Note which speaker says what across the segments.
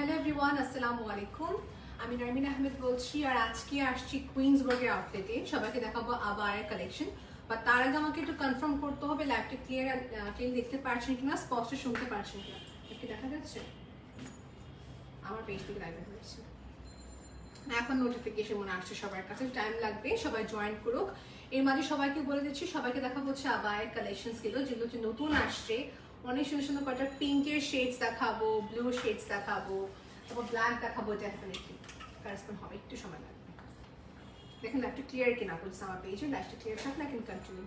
Speaker 1: Hello everyone, আসসালামু আলাইকুম। আমি নারমিন আহমেদ বলছি আর আজকে আসছি কুইন্সবার্গের আউটলেটে। সবাইকে দেখাবো আবায়ের কালেকশন। বা তার আগে আমাকে একটু কনফার্ম করতে হবে লাইভটা ক্লিয়ার দেখতে পাচ্ছেন কিনা, স্পষ্ট শুনতে পাচ্ছেন কিনা। একটু দেখা যাচ্ছে আমার পেজ থেকে লাইভে হয়েছে। এখন নোটিফিকেশন মনে আসছে সবার কাছে, টাইম লাগবে, সবাই জয়েন করুক। এর মাঝে সবাইকে বলে দিচ্ছি, সবাইকে দেখাবো হচ্ছে আবায়ের কালেকশনস যেগুলো নতুন আসছে। অনেক সুন্দর সুন্দর কয়েকটা পিঙ্কের শেডস দেখাবো, ব্লু শেডস দেখাবো, তারপর ব্ল্যাক দেখাবো। ডেফিনেটলি কারেসপন্ড হবে, একটু সময় লাগবে। দেখেন লাইভটা ক্লিয়ার কিনা বলছে আমার পেজে, লাইভটা ক্লিয়ার থাকলে I can continue.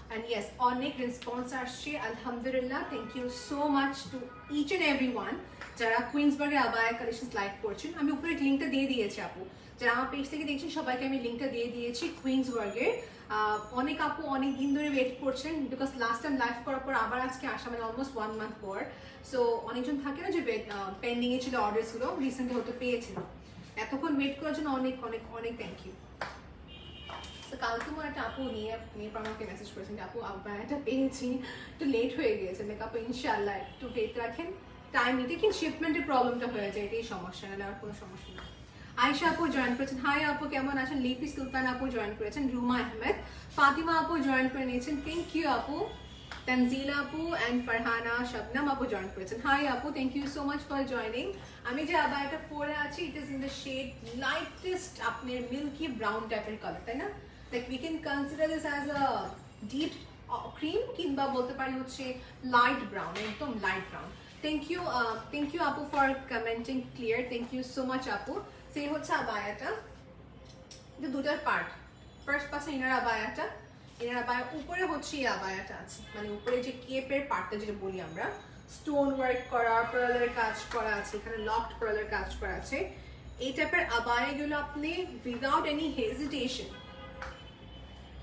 Speaker 1: And yes, অনেক রেসপন্স আসছে, আলহামদুলিল্লাহ। Thank you so much to each and every one যারা কুইন্সবার্গের আবায়া কালেকশন লাইক করছেন। আমি উপরে লিঙ্কটা দিয়ে দিয়েছি আপু, যারা আমার পেজ থেকে দেখছেন সবাইকে আমি লিঙ্কটা দিয়ে দিয়েছি কুইন্সবার্গের। অনেক আপু অনেক দিন ধরে ওয়েট করছেন, বিকজ লাস্ট টাইম লাইভ করার পর আবার আজকে আসা মানে অলমোস্ট 1 মান্থ পর। সো অনেকজন থাকে না যে পেন্ডিং এ ছিল অর্ডারসগুলো, রিসেন্টলি হতে পেয়েছিল। এতক্ষণ ওয়েট করার জন্য অনেক অনেক অনেক থ্যাংক ইউ। তো কালকে আমার একটা আপু নিয়ে আমাকে মেসেজ করেছেন যে আপু এটা পেয়েছি, একটু লেট হয়ে গিয়েছে, আপু ইনশাআল্লাহ একটু ওয়েট রাখেন, টাইম নিতে, কিন্তু শিপমেন্টের প্রবলেমটা হয়ে যায়, এটাই সমস্যা, না আর কোনো সমস্যা না। আয়েশা আপু জয়েন করেছেন, হাই আপু কেমন আছেন। লিপি সুলতান আপু জয়েন করেছেন, রুমা আহমেদ, ফাতিমা আপু জয়েন করে নিয়েছেন, থ্যাংক ইউ আপু। তানজিলা আপু অ্যান্ড ফারহানা শবনম আপু জয়েন করেছেন, হাই আপু, thank you so much for joining. আমি যে আবায়াটা পরে আছি, it is in the shade lightest আপনার মিল্কি ব্রাউন টাইপের কালার, তাই না? Like we can consider this as a deep cream, কিংবা বলতে পারি হচ্ছে লাইট ব্রাউন, একদম লাইট ব্রাউন। থ্যাংক ইউ আপু for commenting clear, thank you so much আপু। সেই হচ্ছে আবায়াটা, দুটার পার্ট। ফার্স্ট পাচ্ছে ইনার আবায়াটা, ইনার আবায়া উপরে হচ্ছে এই আবায়াটা আছে, মানে উপরে যে কেপের পার্টটা যেটা বলি আমরা, স্টোন ওয়ার্ক করা, পার্লের কাজ করা আছে, এখানে লকড পার্লের কাজ করা আছে। এই টাইপের আবায়াগুলো আপনি উইদাউট এনি হেজিটেশন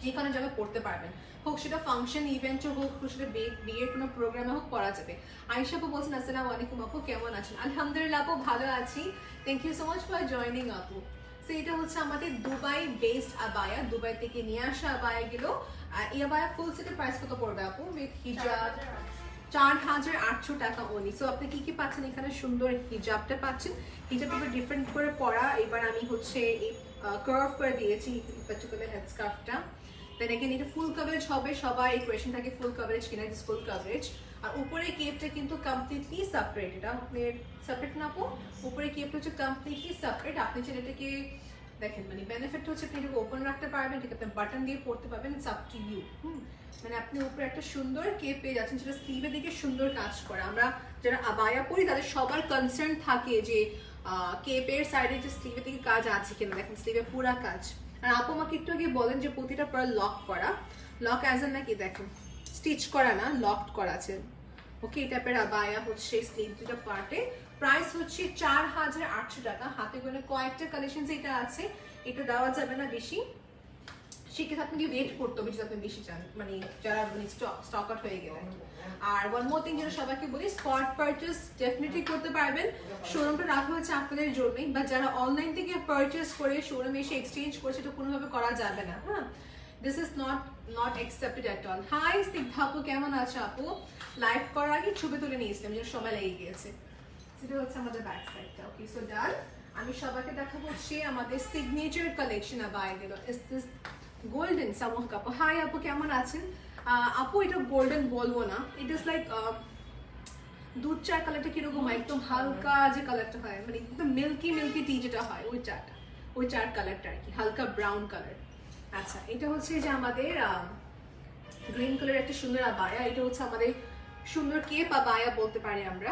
Speaker 1: যেখানে যাবে পড়তে পারবেন, হোক সেটা ফাংশন ইভেন্ট হোক, সেটা বিয়ের কোনো প্রোগ্রামে হোক, পড়া যাবে। আয়েশা আপু বলছেন আসসালামু আলাইকুম আপু, কেমন আছেন? আলহামদুলিল্লাহ আপু, ভালো আছি, thank you so much for joining আপু। সো এটা হচ্ছে আমাদের দুবাই বেসড আবায়া, দুবাই থেকে নিয়ে আসা আবায়া গুলো। এই আবায়া ফুল সেটের প্রাইস কত পড়বে আপু? উইথ হিজাব 4800 টাকা ওনলি। সো আপনি কি পাচ্ছেন এখানে? সুন্দর হিজাবটা পাচ্ছেন, হিজাবটা ডিফারেন্ট করে পরা। এবার আমি হচ্ছে এই কার্ভ করে দিয়েছি পার্টিকুলার হেড স্কার্ফটা। দেন এগেন এটা ফুল কভারেজ হবে, সবার এই কোয়েশ্চেন থাকে ফুল কভারেজ কিনা, ইট ইজ ফুল কভারেজ। আর উপরে কেপটা কিন্তু কমপ্লিটলি সেপারেট, এটা আপনার সেপারেট না আপু, উপরে কেপটা হচ্ছে কমপ্লিটলি সেপারেট। আপনি যেটাকে দেখেন, মানে বেনিফিট হচ্ছে আপনি এটাকে ওপেন রাখতে পারবেন, এটাকে আপনি বাটন দিয়ে পড়তে পারবেন, ইটস আপ টু ইউ। মানে আপনি উপরে একটা সুন্দর কেপ পেয়ে যাচ্ছেন, যেটা স্লিভের দিকে সুন্দর কাজ করা। আমরা যারা আবায়া পরি তাদের সবার কনসার্ন থাকে যে কেপের সাইডে যে স্লিভের দিকে কাজ আছে কিনা। দেখেন স্লিভে পুরা কাজ। আর আপু আমাকে একটু আগে বলেন যে প্রতিটা পর লক করা, লক অ্যাজ এন নাকি, দেখেন স্টিচ করা না, লকড করা আছে। ওকে, এই টাইপের আবায়া হচ্ছে স্লিভ দুটো পার্টে। প্রাইস হচ্ছে 4800 টাকা। হাতে গোনে কয়েকটা কালেকশন এটা আছে, এটা দেওয়া যাবে না বেশি, সেক্ষেত্রে আপনাকে ওয়েট করতে হবে যদি আপনি বেশি চান, মানে যারা স্টক আউট হয়ে গেলে। আর ওয়ান মোর থিং যেটা সবাইকে বলি, স্পট পারচেস ডেফিনেটলি করতে পারবেন, শোরুমটা রাখা হয়েছে আপনাদের জন্যই। বা যারা অনলাইন থেকে পারচেস করে শোরুমে এসে এক্সচেঞ্জ করছে, এটা কোনোভাবে করা যাবে না। হ্যাঁ, this is not accepted at all. Hi Snigdha আপু, কেমন আছে আপু? লাইভ করার আগে ছবি তুলে নিয়েছিলাম, যেটা সময় লেগে গিয়েছে। সেটা হচ্ছে আমাদের ব্যাক সাইডটা। Okay, so done. আমি সবাইকে দেখাবো হচ্ছে আমাদের সিগনেচার কালেকশন আবায়া গেল। ইস দিস গোল্ডেন সামোহ কাপু। হাই আপু, কেমন আছেন? আপু এটা গোল্ডেন বলবো না, ইট ইজ লাইক দুধ চার কালারটা কিরকম হয়, একদম হালকা যে কালারটা হয়, মানে একদম মিল্কি টি যেটা হয়, ওই চার কালারটা আর কি, হালকা ব্রাউন কালার। আচ্ছা, এটা হচ্ছে যে আমাদের গ্রিন কালার একটা সুন্দর আবায়া। এটা হচ্ছে আমাদের সুন্দর কেপ আবায়া বলতে পারি আমরা,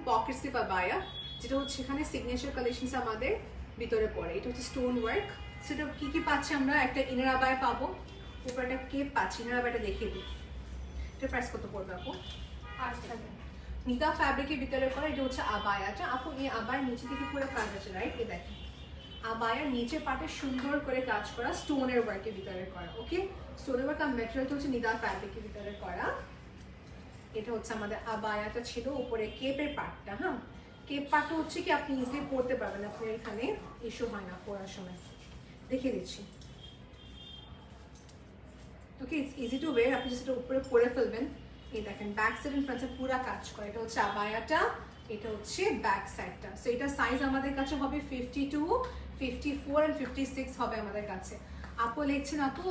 Speaker 1: পকেট স্লিপ আবায়া, যেটা হচ্ছে এখানে সিগনেচার কালেকশন আমাদের ভিতরে পড়ে। এটা হচ্ছে স্টোন ওয়ার্ক। সেটা কি পাচ্ছি আমরা? একটা ইনার আবায়া পাবো, উপরে একটা কেপ পাচ্ছি। ইনার আবায়াটা দেখিয়ে দিই, এটার প্রাইস কত পড়বে আপু? 8,000। নিদা ফ্যাব্রিকের ভিতরে করা। এটা হচ্ছে আবায়াটা আপু, এই আবায়ার নিচে থেকে পুরো কাজ আছে, রাইট? এই দেখেন আবায়ার নিচের পাটে সুন্দর করে কাজ করা, স্টোনের ওয়ার্কের ভিতরে করা। ওকে, স্টোনের ওয়ার্ক আর ম্যাটেরিয়ালটা হচ্ছে নিদা ফ্যাব্রিকের ভিতরে করা। এটা হচ্ছে আমাদের আবায়াটা ছিল, উপরে কেপের পার্টটা। হ্যাঁ, কেপ পার্টটা হচ্ছে কি আপনি ইজিলি পরতে পারবেন, আপনার এখানে ইস্যু হয় না পরার সময়। দেখিয়ে দিচ্ছি। Okay, it's easy to wear, আপনি সেটা উপরে পরে ফেলবেন। এই দেখেন back side and front side পুরো কাজ করে। এটা হচ্ছে আবায়াটা, এটা হচ্ছে ব্যাক সাইডটা। সো এটা সাইজ আমাদের কাছে হবে 52, 54 এন্ড 56 হবে আমাদের কাছে। আপু লিখছেন আপু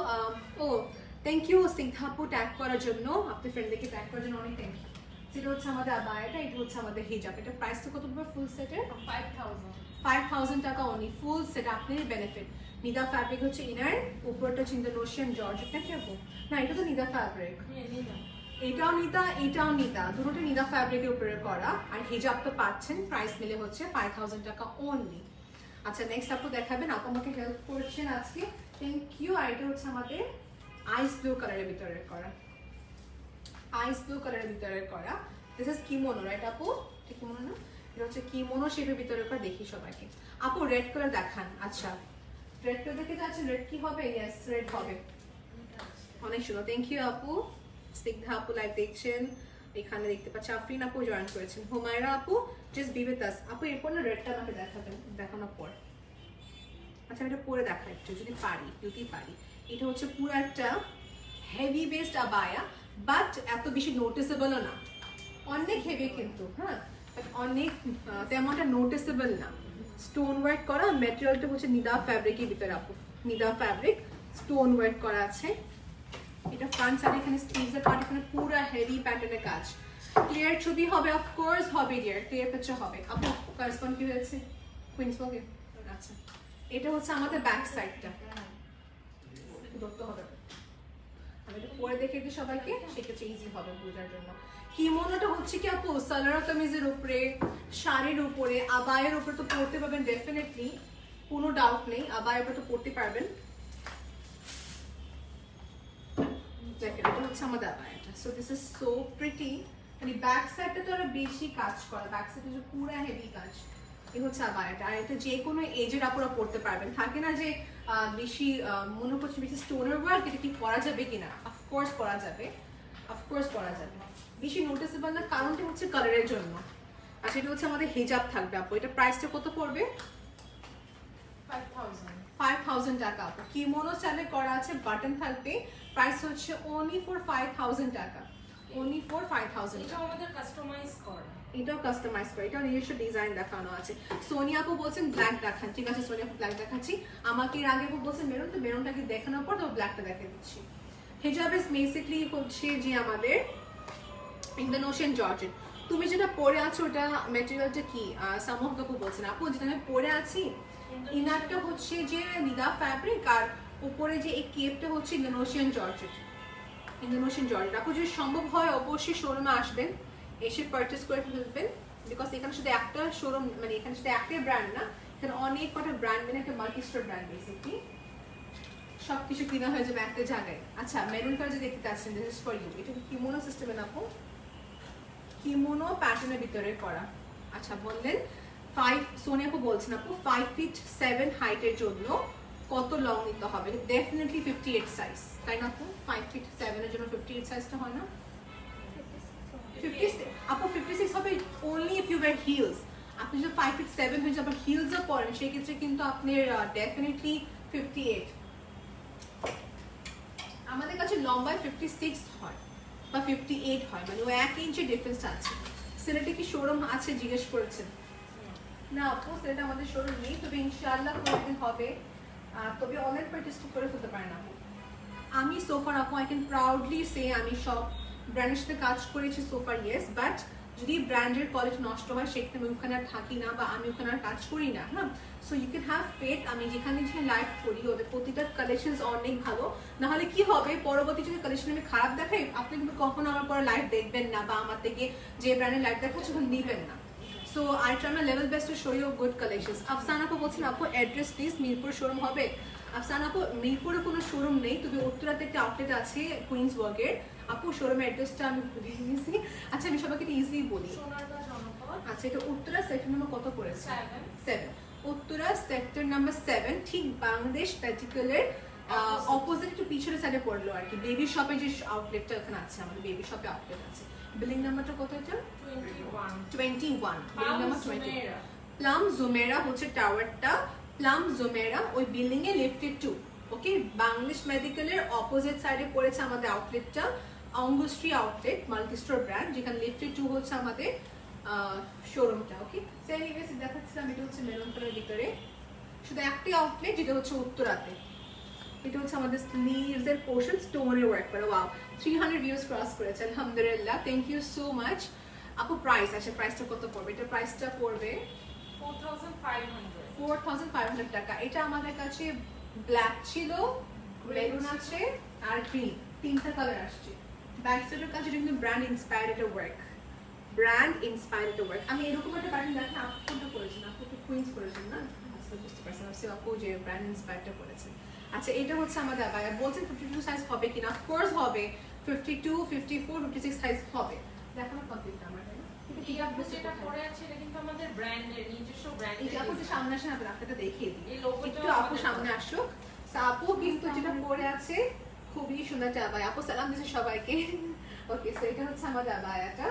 Speaker 1: ও থ্যাংক ইউ স্নিগ্ধা আপু ট্যাগ করার জন্য, আপনার ফ্রেন্ডদেরকে ট্যাগ করার জন্য অনেক থ্যাংক ইউ। সেটা হচ্ছে আমাদের আবায়াটা, এটা হচ্ছে আমাদের হিজাব। এটা প্রাইস তো কত পড়বে ফুল সেটের? 5000 টাকা অনলি ফুল সেট। আপনারই বেনিফিট। নিদা ফ্যাব্রিক হচ্ছে ইনার, উপরটা চিন্তা নোশিয়ান জর্জেট নাকি আপু? না এটা তো নিদা ফ্যাব্রিক। এটাও নিদা, দুটোটা নিদা ফ্যাব্রিকের উপরে করা। আর হিজাব তো পাচ্ছেন, প্রাইস মিলে হচ্ছে 5000 টাকা অনলি। আচ্ছা নেক্সট আপু দেখাবেন, আপু আমাকে হেল্প করছেন আজকে, থ্যাংক ইউ। আর এটা হচ্ছে আমাদের আইস ব্লু কালারের ভিতরে করা, আইস ব্লু কালারের ভিতরে করা। দিস ইজ কিমোনো রাইট আপু? ঠিক কিমোনো না? এটা হচ্ছে কিমোনো শেপের ভিতরে করা। দেখি সবাইকে আপু রেড কালার দেখান। আচ্ছা রেড কালার দেখে যাচ্ছেন, রেড কি হবে? ইয়েস রেড হবে, অনেক সুন্দর। থ্যাংক ইউ আপু। স্নিগ্ধা আপু লাইভ দেখছেন, এখানে দেখতে পাচ্ছি আফরিন আপু জয়েন করেছেন, হুমায়রা আপু জাস্ট বি উইথ আস। আপু এরপর না রেডটা আমাকে দেখাবেন, দেখানোর পর। আচ্ছা আমি এটা পরে দেখাই একটু যদি পারি, যদি পারি। এটা হচ্ছে পুরো একটা হেভি বেসড আবায়া, বাট এত বেশি নোটিসেবলও না, অনেক হেভি কিন্তু, হ্যাঁ বাট অনেক তেমনটা নোটিসেবল না। স্টোন ওয়ার্ক করা, ম্যাটেরিয়ালটা হচ্ছে নিদা ফ্যাব্রিকের ভিতরে আপু, নিদা ফ্যাব্রিক স্টোন ওয়ার্ক করা আছে। এটা ফ্রন্ট সাইড, এখানে স্লিভসের পার্ট, এখানে পুরো হেভি প্যাটার্নের কাজ। ক্লিয়ার ছবি হবে, অফকোর্স হবে ডিয়ার, ক্লিয়ার পিকচার হবে। আপু করেসপন্ড কি হয়েছে কুইন্স বলে? আচ্ছা এটা হচ্ছে আমাদের ব্যাক সাইডটা, ধরতে হবে। আমি এটা পরে দেখে দিই সবাইকে, সেক্ষেত্রে ইজি হবে বোঝার জন্য। কিমোনোটা হচ্ছে কি আপু সালোয়ার কামিজের উপরে, শাড়ির উপরে, আবায়ের উপরে তো পরতে পারবেন ডেফিনেটলি, কোনো ডাউট নেই, আবায়ের উপরে তো পরতে পারবেন। এটা হচ্ছে আমাদের আবায়াটা। So this is so pretty. মানে ব্যাক সাইডটা তো আরো বেশি কাজ করা, ব্যাক সাইডে যে পুরো হেভি কাজ। এই হচ্ছে আবায়াটা। আর এটা যে কোনো এজের আপুরা পড়তে পারবেন। থাকে না যে বেশি মনে করছে বেশি স্টোনের ওয়ার্ক, এটা কি করা যাবে কিনা? অফকোর্স করা যাবে, অফকোর্স করা যাবে। বেশি নোটিসেবল না, কারণটা হচ্ছে কালারের জন্য। আচ্ছা এটা হচ্ছে আমাদের হিজাব থাকবে আপু, এটা প্রাইসটা কত পড়বে? 5000 টাকা আপু। কিমোনো স্টাইলে করা আছে, বাটন থাকবে, প্রাইস হচ্ছে only for 5000 টাকা, only for 5000।
Speaker 2: এটা আমাদের কাস্টমাইজ করা,
Speaker 1: এটাও কাস্টমাইজ করা, এটা নিজস্ব ডিজাইন দেখানো আছে। সোনিয়া আপু বলছেন ব্ল্যাক দেখান, ঠিক আছে সোনিয়া আপু ব্ল্যাক দেখাচ্ছি। আমাকে এর আগে আপু বলছেন মেরুন, তো মেরুনটাকে দেখানোর পর তো ব্ল্যাকটা দেখে দিচ্ছি। হিজাব ইজ বেসিক্যালি হচ্ছে যে আমাদের ইন্দোনেশিয়ান জর্জেট। তুমি যেটা পরে আছো ওটা ম্যাটেরিয়ালটা কি? সামহ আপু বলছেন আপু যেটা আমি পরে আছি ইনারটা হচ্ছে যে নিদা ফ্যাব্রিক, আর উপরে যে এই কেপটা হচ্ছে ইন্দোনেশিয়ান জর্জেট, ইন্দোনেশিয়ান জর্জেট। আপু যদি সম্ভব হয় অবশ্যই শোরুমে আসবেন, এসে পারচেস করে ফেলবেন, বিকজ এখানে শুধু একটা শোরুম, মানে এখানে শুধু একটা ব্র্যান্ড না, এখানে অনেক কটা ব্র্যান্ড, মানে একটা মাল্টি স্টোর ব্র্যান্ড বেসিকলি, সবকিছু কিনা হয়ে যাবে একটা জায়গায়। আচ্ছা মেরুন কালার যে দেখতে পাচ্ছেন দিস ইজ ফর ইউ। এটা কিমোনো সিস্টেমে না আপু, কিমোনো প্যাটার্নের ভিতরে করা। আচ্ছা বললেন 5, সোনিয়া আপু বলছেন আপু 5 ফিট 7 হাইটের জন্য কত লং নিতে হবে? ডেফিনেটলি 58 সাইজ, তাই না আপু? 5 ফিট 7 এর জন্য 58 সাইজটা হয় না? 56 আপু 56 হবে only if you wear heels। আপনি যদি 5 ফিট 7 হয়ে যাবে হিলসও পরেন, সেই ক্ষেত্রে কিন্তু আপনার ডেফিনেটলি 58। আমাদের কাছে লম্বায় 56 হয় বা 58 হয়, মানে ও 1 ইঞ্চি ডিফারেন্স আছে। সিলেটে কি শোরুম আছে জিজ্ঞেস করেছেন? না আপু সিলেটে আমাদের শোরুম নেই, তবে ইনশাআল্লাহ কোনোদিন হবে, তবে অনলাইন পারচেজ করে ফেলতে পারেন আপু। আমি সোফার আপু আই ক্যান প্রাউডলি সে আমি সব ব্র্যান্ডের সাথে কাজ করেছি সোফার, ইয়েস, বাট যদি ব্র্যান্ডের কোয়ালিটি নষ্ট হয় সেক্ষেত্রে আমি ওখানে আর থাকি না বা আমি ওখানে আর কাজ করি না, হ্যাঁ। So you can have faith, আমি যেখানে যেখানে লাইভ করি ওদের প্রতিটা কালেকশন অনেক ভালো। না হলে কি হবে, পরবর্তী যদি কালেকশন আমি খারাপ দেখাই আপনি কিন্তু কখনো আমার পরে লাইভ দেখবেন না, বা আমার থেকে যে ব্র্যান্ডের লাইভ দেখাচ্ছে ওখানে নেবেন না। So I try my level best to show you good collections. Afsana আপু বলছেন আপু অ্যাড্রেস প্লিজ, মিরপুর শোরুম হবে? আফসানা আপু মিরপুরে কোনো শোরুম নেই, তবে উত্তরাতে একটা আউটলেট আছে কুইন্সবার্গের। আপু শোরুমের অ্যাড্রেসটা আমি ভুলে গেছি। আচ্ছা আমি সবাইকে এটা ইজিলি বলি। আচ্ছা এটা উত্তরা সেক্টর নাম্বার কত পড়েছে? 7। উত্তরা সেক্টর নাম্বার 7, ঠিক বাংলাদেশ প্যাটিকুলার অপোজিট একটু পিছনের সাইডে পড়লো আর কি। বেবি শপে যে আউটলেটটা এখানে আছে, আমাদের বেবি শপে আউটলেট আছে। বিলিং নাম্বারটা কত? এটা 21। Billing number 20। প্লাম জুমেরা হচ্ছে টাওয়ারটা, প্লাম জুমেরা ওই বিল্ডিং এ লিফটেড 2। ওকে, বাংলাদেশ মেডিকেলের অপোজিট সাইডে পড়েছে আমাদের আউটলেটটা, Angashree outlet multi store brand, যেখানে লিফটেড 2 হচ্ছে আমাদের শোরুমটা। ওকে, সেম ইভেন্টস দেখাচ্ছিলাম, এটা হচ্ছে মেরুন কালারের ভিতরে, শুধু একটাই আউটলেট যেটা হচ্ছে উত্তরাতে। এটা হচ্ছে আমাদের স্লিভস এর পোর্শন স্টোনের ওয়ার্ক করা। ওয়াও, 300 ভিউজ ক্রস করেছে, আলহামদুলিল্লাহ, থ্যাংক ইউ সো মাচ। আপু প্রাইস আছে, প্রাইসটা কত পড়বে? এটা প্রাইসটা পড়বে 4500 টাকা। এটা আমাদের কাছে ব্ল্যাক ছিল, মেরুন আছে আর গ্রিন, তিনটা কালার আসছে। ব্যাক সাইডের কাছে কিন্তু brand inspired work, brand inspired work. আমি এরকম একটা প্যাটার্ন দেখেন, আপু কোনটা করেছেন? আপু তো কুইন্স করেছেন না? আচ্ছা, বুঝতে পারছেন, আপু যে ব্র্যান্ড ইন্সপায়ার্ডটা করেছেন। আচ্ছা, এটা হচ্ছে আমাদের আবায়া। বলছেন 52 সাইজ হবে কিনা? অফকোর্স হবে, 52, 54, 56 সাইজ হবে। দেখানো কমপ্লিট আমার, তাই না?
Speaker 2: এই আপু যেটা পরে আছে এটা কিন্তু আমাদের ব্র্যান্ডের, নিজস্ব ব্র্যান্ডের।
Speaker 1: এই আপু যে সামনে আসেন, আপনি আপনাকে দেখিয়ে দিই।
Speaker 2: এই লোগোটা
Speaker 1: একটু আপু সামনে আসুক। আপু কিন্তু যেটা পরে আছে খুবই সুন্দর একটা আবায়া। আপু সালাম দিচ্ছে সবাইকে। ওকে, সো এটা হচ্ছে আমাদের আবায়াটা।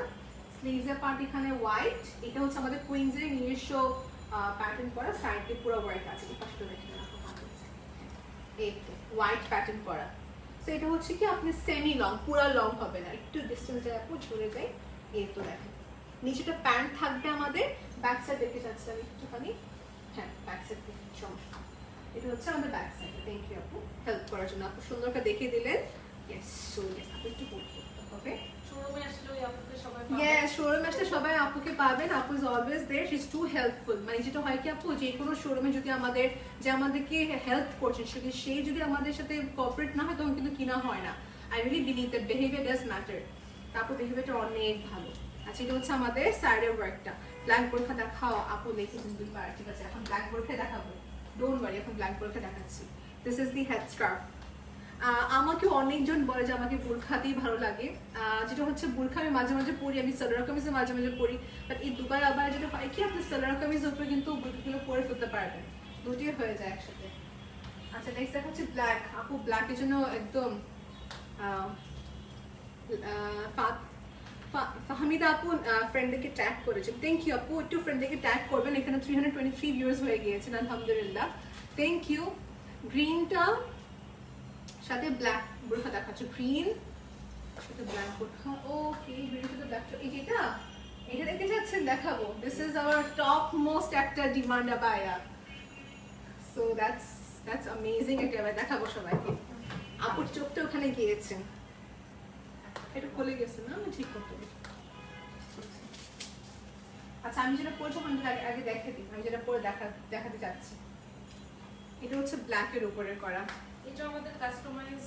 Speaker 1: স্লিভসের পার্ট এখানে হোয়াইট। এটা হচ্ছে আমাদের কুইন্সের নিজস্ব প্যাটার্ন করা, সাইডে পুরো ওয়ার্ক আছে। এই পাশটা দেখেন, এই তো হোয়াইট প্যাটার্ন করা। সো এটা হচ্ছে কি আপনি সেমি লং, পুরো লং হবে না, একটু ডিস্টেন্সে আপু ঝরে যায়। এই তো দেখেন, নিচেটা প্যান্ট থাকবে আমাদের। ব্যাক সাইড দেখতে চাচ্ছি আমি একটুখানি। হ্যাঁ, ব্যাক সাইড সমস্যা। এটা হচ্ছে আমাদের ব্যাক সাইড। থ্যাংক ইউ আপু হেল্প করার জন্য। আপু সুন্দর করে দেখিয়ে দিলেন। ইয়েস, সো ইয়েস, আপু একটু করতে হবে।
Speaker 2: শোরুমে আসলে ওই আপুকে সবাই
Speaker 1: ইয়েস, শোরুমে আসলে সবাই আপুকে পাবেন। আপু is always there, she is too helpful. মানে যেটা হয় কি আপু, যে কোনো শোরুমে যদি আমাদের যে আমাদেরকে হেল্প করছেন, সে যদি আমাদের সাথে কোঅপারেট না হয় তখন কিন্তু কিনা হয় না। I really believe that behaviour does matter. তারপর বিহেভিয়ারটা অনেক ভালো। আচ্ছা, এটা হচ্ছে আমাদের সাইডের ওয়ার্কটা। ব্ল্যাক বোরখা দেখাও আপু, দেখেছেন দুইবার, ঠিক আছে, এখন ব্ল্যাক বোরখা দেখাবো। ডোন্ট ওয়ারি, এখন ব্ল্যাক বোরখা দেখাচ্ছি। This is the head scarf. আমাকে অনেকজন বলে যে আমাকে বোরখাতেই ভালো লাগে। যেটা হচ্ছে বোরখা আমি মাঝে মাঝে পরি, আমি সালোয়ার কামিজে মাঝে মাঝে পরি। বাট এই দুবার আবার যেটা হয় কি, আপনি সালোয়ার কামিজের উপরে কিন্তু বোরখাগুলো পরে ফেলতে পারবেন, দুটোই হয়ে যায় একসাথে। আচ্ছা, নেক্সট দেখা হচ্ছে ব্ল্যাক। আপু ব্ল্যাকের জন্য একদম ফাহমিদা আপু ফ্রেন্ডদেরকে ট্যাগ করেছেন। থ্যাংক ইউ আপু, একটু ফ্রেন্ডদেরকে ট্যাগ করবেন। এখানে 323 ভিউয়ার্স হয়ে গিয়েছেন, আলহামদুলিল্লাহ, থ্যাংক ইউ। গ্রিনটা সাথে ব্ল্যাক বোরখা দেখাচ্ছ, গ্রিন সাথে ব্ল্যাক বোরখা। ওকে, গ্রিন সাথে ব্ল্যাক, এটা দেখতে যাচ্ছেন, দেখাবো। This is our top most একটা ডিমান্ড আবায়া। So that's amazing. এটা এবার দেখাবো সবাইকে। আপুর চোখটা ওখানে গিয়েছে, এটা খুলে গেছে না, আমি ঠিক করতে হবে। আচ্ছা, আমি যেটা পড়ছি আগে দেখে দিই, আমি যেটা পরে দেখাতে চাচ্ছি। এটা হচ্ছে ব্ল্যাকের উপরে করা।
Speaker 2: এটা আমাদের কাস্টমাইজ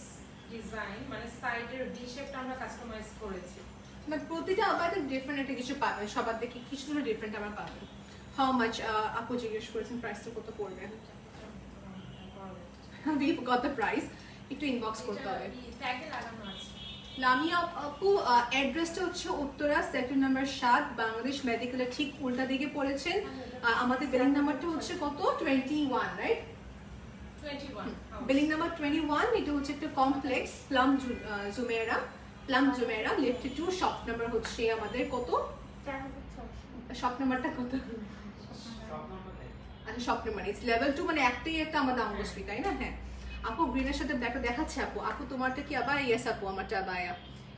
Speaker 2: ডিজাইন, মানে সাইডের ভি শেপটা আমরা কাস্টমাইজ করেছি।
Speaker 1: মানে প্রতিটা আবার ডিফারেন্ট একটা কিছু পাবেন, সবার থেকে কিছু ডিফারেন্ট আমার পাবেন। হাউ মাচ আপু জিজ্ঞেস করেছেন প্রাইসটা কত পড়বে? উই গট দ্য প্রাইস, একটু ইনবক্স করতে হবে।
Speaker 2: ট্যাগে লাগানো আছে।
Speaker 1: লামিয়া আপু অ্যাড্রেসটা হচ্ছে উত্তরা, সেক্টর নাম্বার 7, বাংলাদেশ মেডিকেলের ঠিক উল্টা দিকে পড়েছেন। আমাদের বিলিং নাম্বারটা হচ্ছে কত? 21, রাইট?
Speaker 2: 21
Speaker 1: billing number 21। এটা হচ্ছে একটা complex plum Jumeirah lift 2, shop number হচ্ছে আমাদের কত? শপ নাম্বারটা কত? আচ্ছা, শপ নাম্বার ইটস লেভেল 2, মানে একটাই একটা আমাদের আঙ্গস্ট্রি, তাই না? হ্যাঁ আপু, গ্রিনের সাথে ব্ল্যাকটা দেখাচ্ছে আপু। আপু তোমারটা কি আবার? ইয়েস আপু, আমারটা আবায়া।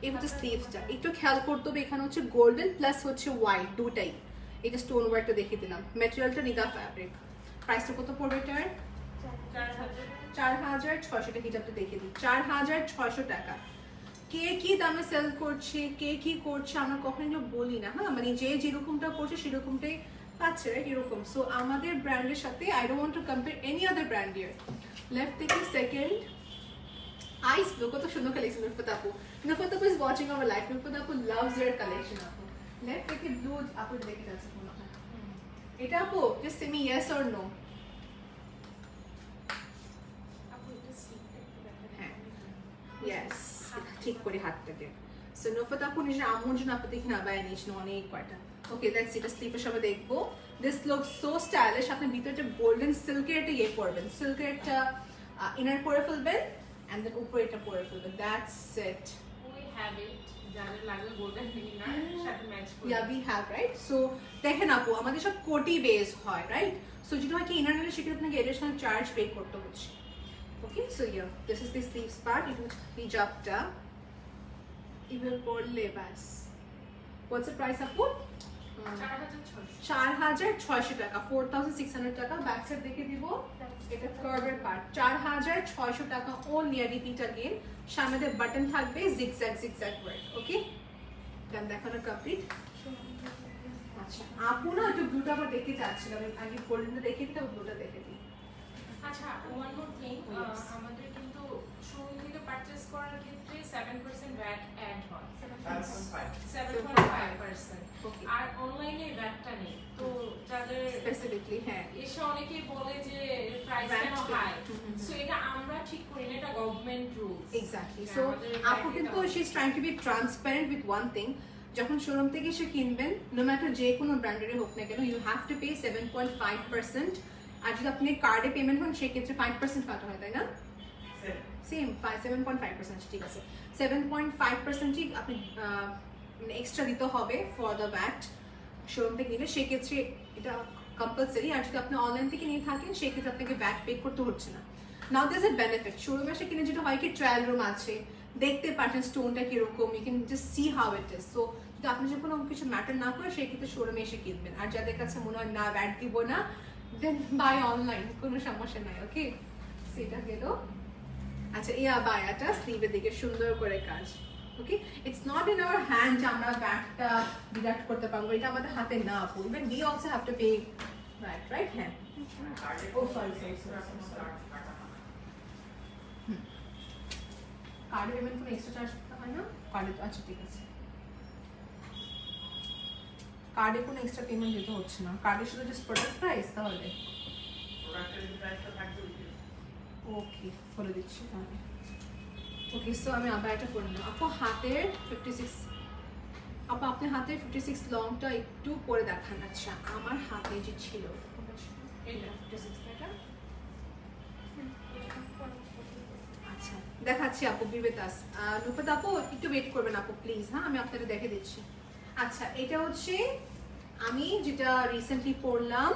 Speaker 1: এই হচ্ছে স্লিভসটা, একটু খেয়াল করতে হবে। এখানে হচ্ছে গোল্ডেন প্লাস হচ্ছে হোয়াইট দুটাই। এটা স্টোন ওয়ার্কটা দেখিয়ে দিলাম। ম্যাটেরিয়ালটা নিদা ফ্যাব্রিক। প্রাইসটা কত পড়বে এটার? 4600 টাকা। হিজাবটা দেখিয়ে দিই, 4600 টাকা। কে কি দামে সেল করছে, কে কি করছে, আমরা কখনো বলি না। হ্যাঁ, মানে যে যেরকমটা করছে সেরকমটাই পাচ্ছে, রাইট? এরকম। সো আমাদের ব্র্যান্ডের সাথে I don't want to compare any other brand yeah. Left থেকে সেকেন্ড আইস ব্লু, কত সুন্দর কালেকশন। নুরফত আপু is watching our live. Nurfat আপু লাভস ইয়ার কালেকশন। আপু লেফট থেকে ব্লু, আপু দেখে যাচ্ছে মনে হয় এটা। আপু just say me yes or no. হ্যাঁ, ইয়েস, ঠিক করে হাতটা দে। সো নুরফত আপু নিজের আম্মুর জন্য আপু দেখি না বাই নিস অনেক কয়টা। ওকে, লেটস সি, এটা স্লিপের সবাই দেখবো। This looks so stylish. আপনি ভিতরটা গোল্ডেন সিল্কের একটা ইয়ে পরবেন, সিল্কের একটা ইনার পরে ফেলবেন, এন্ড দেন উপরে এটা পরে ফেলবেন। That's it.
Speaker 2: We have it, যাদের লাগবে গোল্ডেন ইনার সাথে ম্যাচ করে।
Speaker 1: Yeah we have, right? So দেখেন আপু, আমাদের সব কোটি বেস হয়, রাইট? সো যেটা হয় কি, ইনার নিলে সেক্ষেত্রে আপনাকে এডিশনাল চার্জ পে করতে হচ্ছে। Okay, so yeah this is the sleeves part. এটা হিজাবটা এবার পরলে বাস। হোয়াটস দ্য প্রাইস আপু? 4,600 টাকা, 4,600 টাকা। ব্যাক সাইড দেখে দিব, এটা কার্ভের পার্ট, 4,600 টাকা ওনলি। আর রিপিট अगेन, সামনে বাটন থাকবে জিগজ্যাগ ওয়ার্ক। ওকে, দেন দেখানো কমপ্লিট। আচ্ছা, আপু না একটু ব্লুটা আবার দেখতে চাচ্ছিলাম, আগে গোল্ডেনটা দেখে দিতে, ব্লুটা দেখে দিই।
Speaker 2: আচ্ছা, ওয়ান মোর থিং, আমাদের কিন্তু শোরুম থেকে পারচেজ করার ক্ষেত্রে 7% ভ্যাট অ্যাড হয়, 7.5%।
Speaker 1: ওকে,
Speaker 2: আর অনলাইনে ভ্যাটটা নেই। তো যাদের
Speaker 1: স্পেসিফিকলি হ্যাঁ
Speaker 2: এসে অনেকেই বলে যে প্রাইস কেন হাই, সো এটা আমরা ঠিক করি না, এটা গভর্নমেন্ট রুলস।
Speaker 1: এক্স্যাক্টলি। সো আপু কিন্তু she is trying to be transparent with one thing, যখন শোরুম থেকে এসে কিনবেন, নো ম্যাটার যে কোনো ব্র্যান্ডের হোক না কেন, ইউ হ্যাভ টু পে 7.5%। আর যদি আপনি কার্ডে পেমেন্ট হন সেক্ষেত্রে 5% কাটা হয়, তাই না? সেম 7.5%, ঠিক আছে। 7.5%ই আপনি এক্সট্রা দিতে হবে ফর দ্য ভ্যাট শোরুম থেকে নিলে, সেক্ষেত্রে এটা কম্পালসারি। আর যদি আপনি অনলাইন থেকে নিয়ে থাকেন সেক্ষেত্রে আপনাকে ভ্যাট পে করতে হচ্ছে না। নাও দিস এ বেনিফিট, শোরুমে এসে কিনে যেটা হয় কি, ট্রায়াল রুম আছে, দেখতে পাচ্ছেন স্টোনটা কিরকম, you can just see how it is. So যদি আপনি যে কোনো কিছু ম্যাটার না করে সেক্ষেত্রে শোরুমে এসে কিনবেন। আর যাদের কাছে মনে হয় না ভ্যাট দিব না, দেন বাই অনলাইন, কোনো সমস্যা নাই। ওকে, সেটা গেল। আচ্ছা, এই আবায়াটা স্লিভের দিকে সুন্দর করে কাজ। Okay, it's not in our hand যে আমরা ব্যাগটা ডিডাক্ট করতে পারবো, এটা আমাদের হাতে না আপু। Even we also have to pay back, right? হ্যাঁ, ও সরি, কার্ডে পেমেন্ট কোনো এক্সট্রা চার্জ করতে হয় না? কার্ডে তো, আচ্ছা ঠিক আছে, কার্ডে কোনো এক্সট্রা পেমেন্ট দিতে হচ্ছে না, কার্ডে শুধু জাস্ট প্রোডাক্ট প্রাইস। তাহলে ওকে, বলে দিচ্ছি তাহলে। ওকে, সো আমি আবার এটা করে নিলাম। আপু হাতের 56, আপু আপনি হাতের 56 লংটা একটু পরে দেখান। আচ্ছা, আমার হাতে যে ছিল এটা 56, এটা আচ্ছা দেখাচ্ছি আপু। বিবেতাস নুফাত আপু একটু ওয়েট করবেন আপু প্লিজ। হ্যাঁ, আমি আপনাদের দেখে দিচ্ছি। আচ্ছা, এটা হচ্ছে আমি যেটা রিসেন্টলি পরলাম,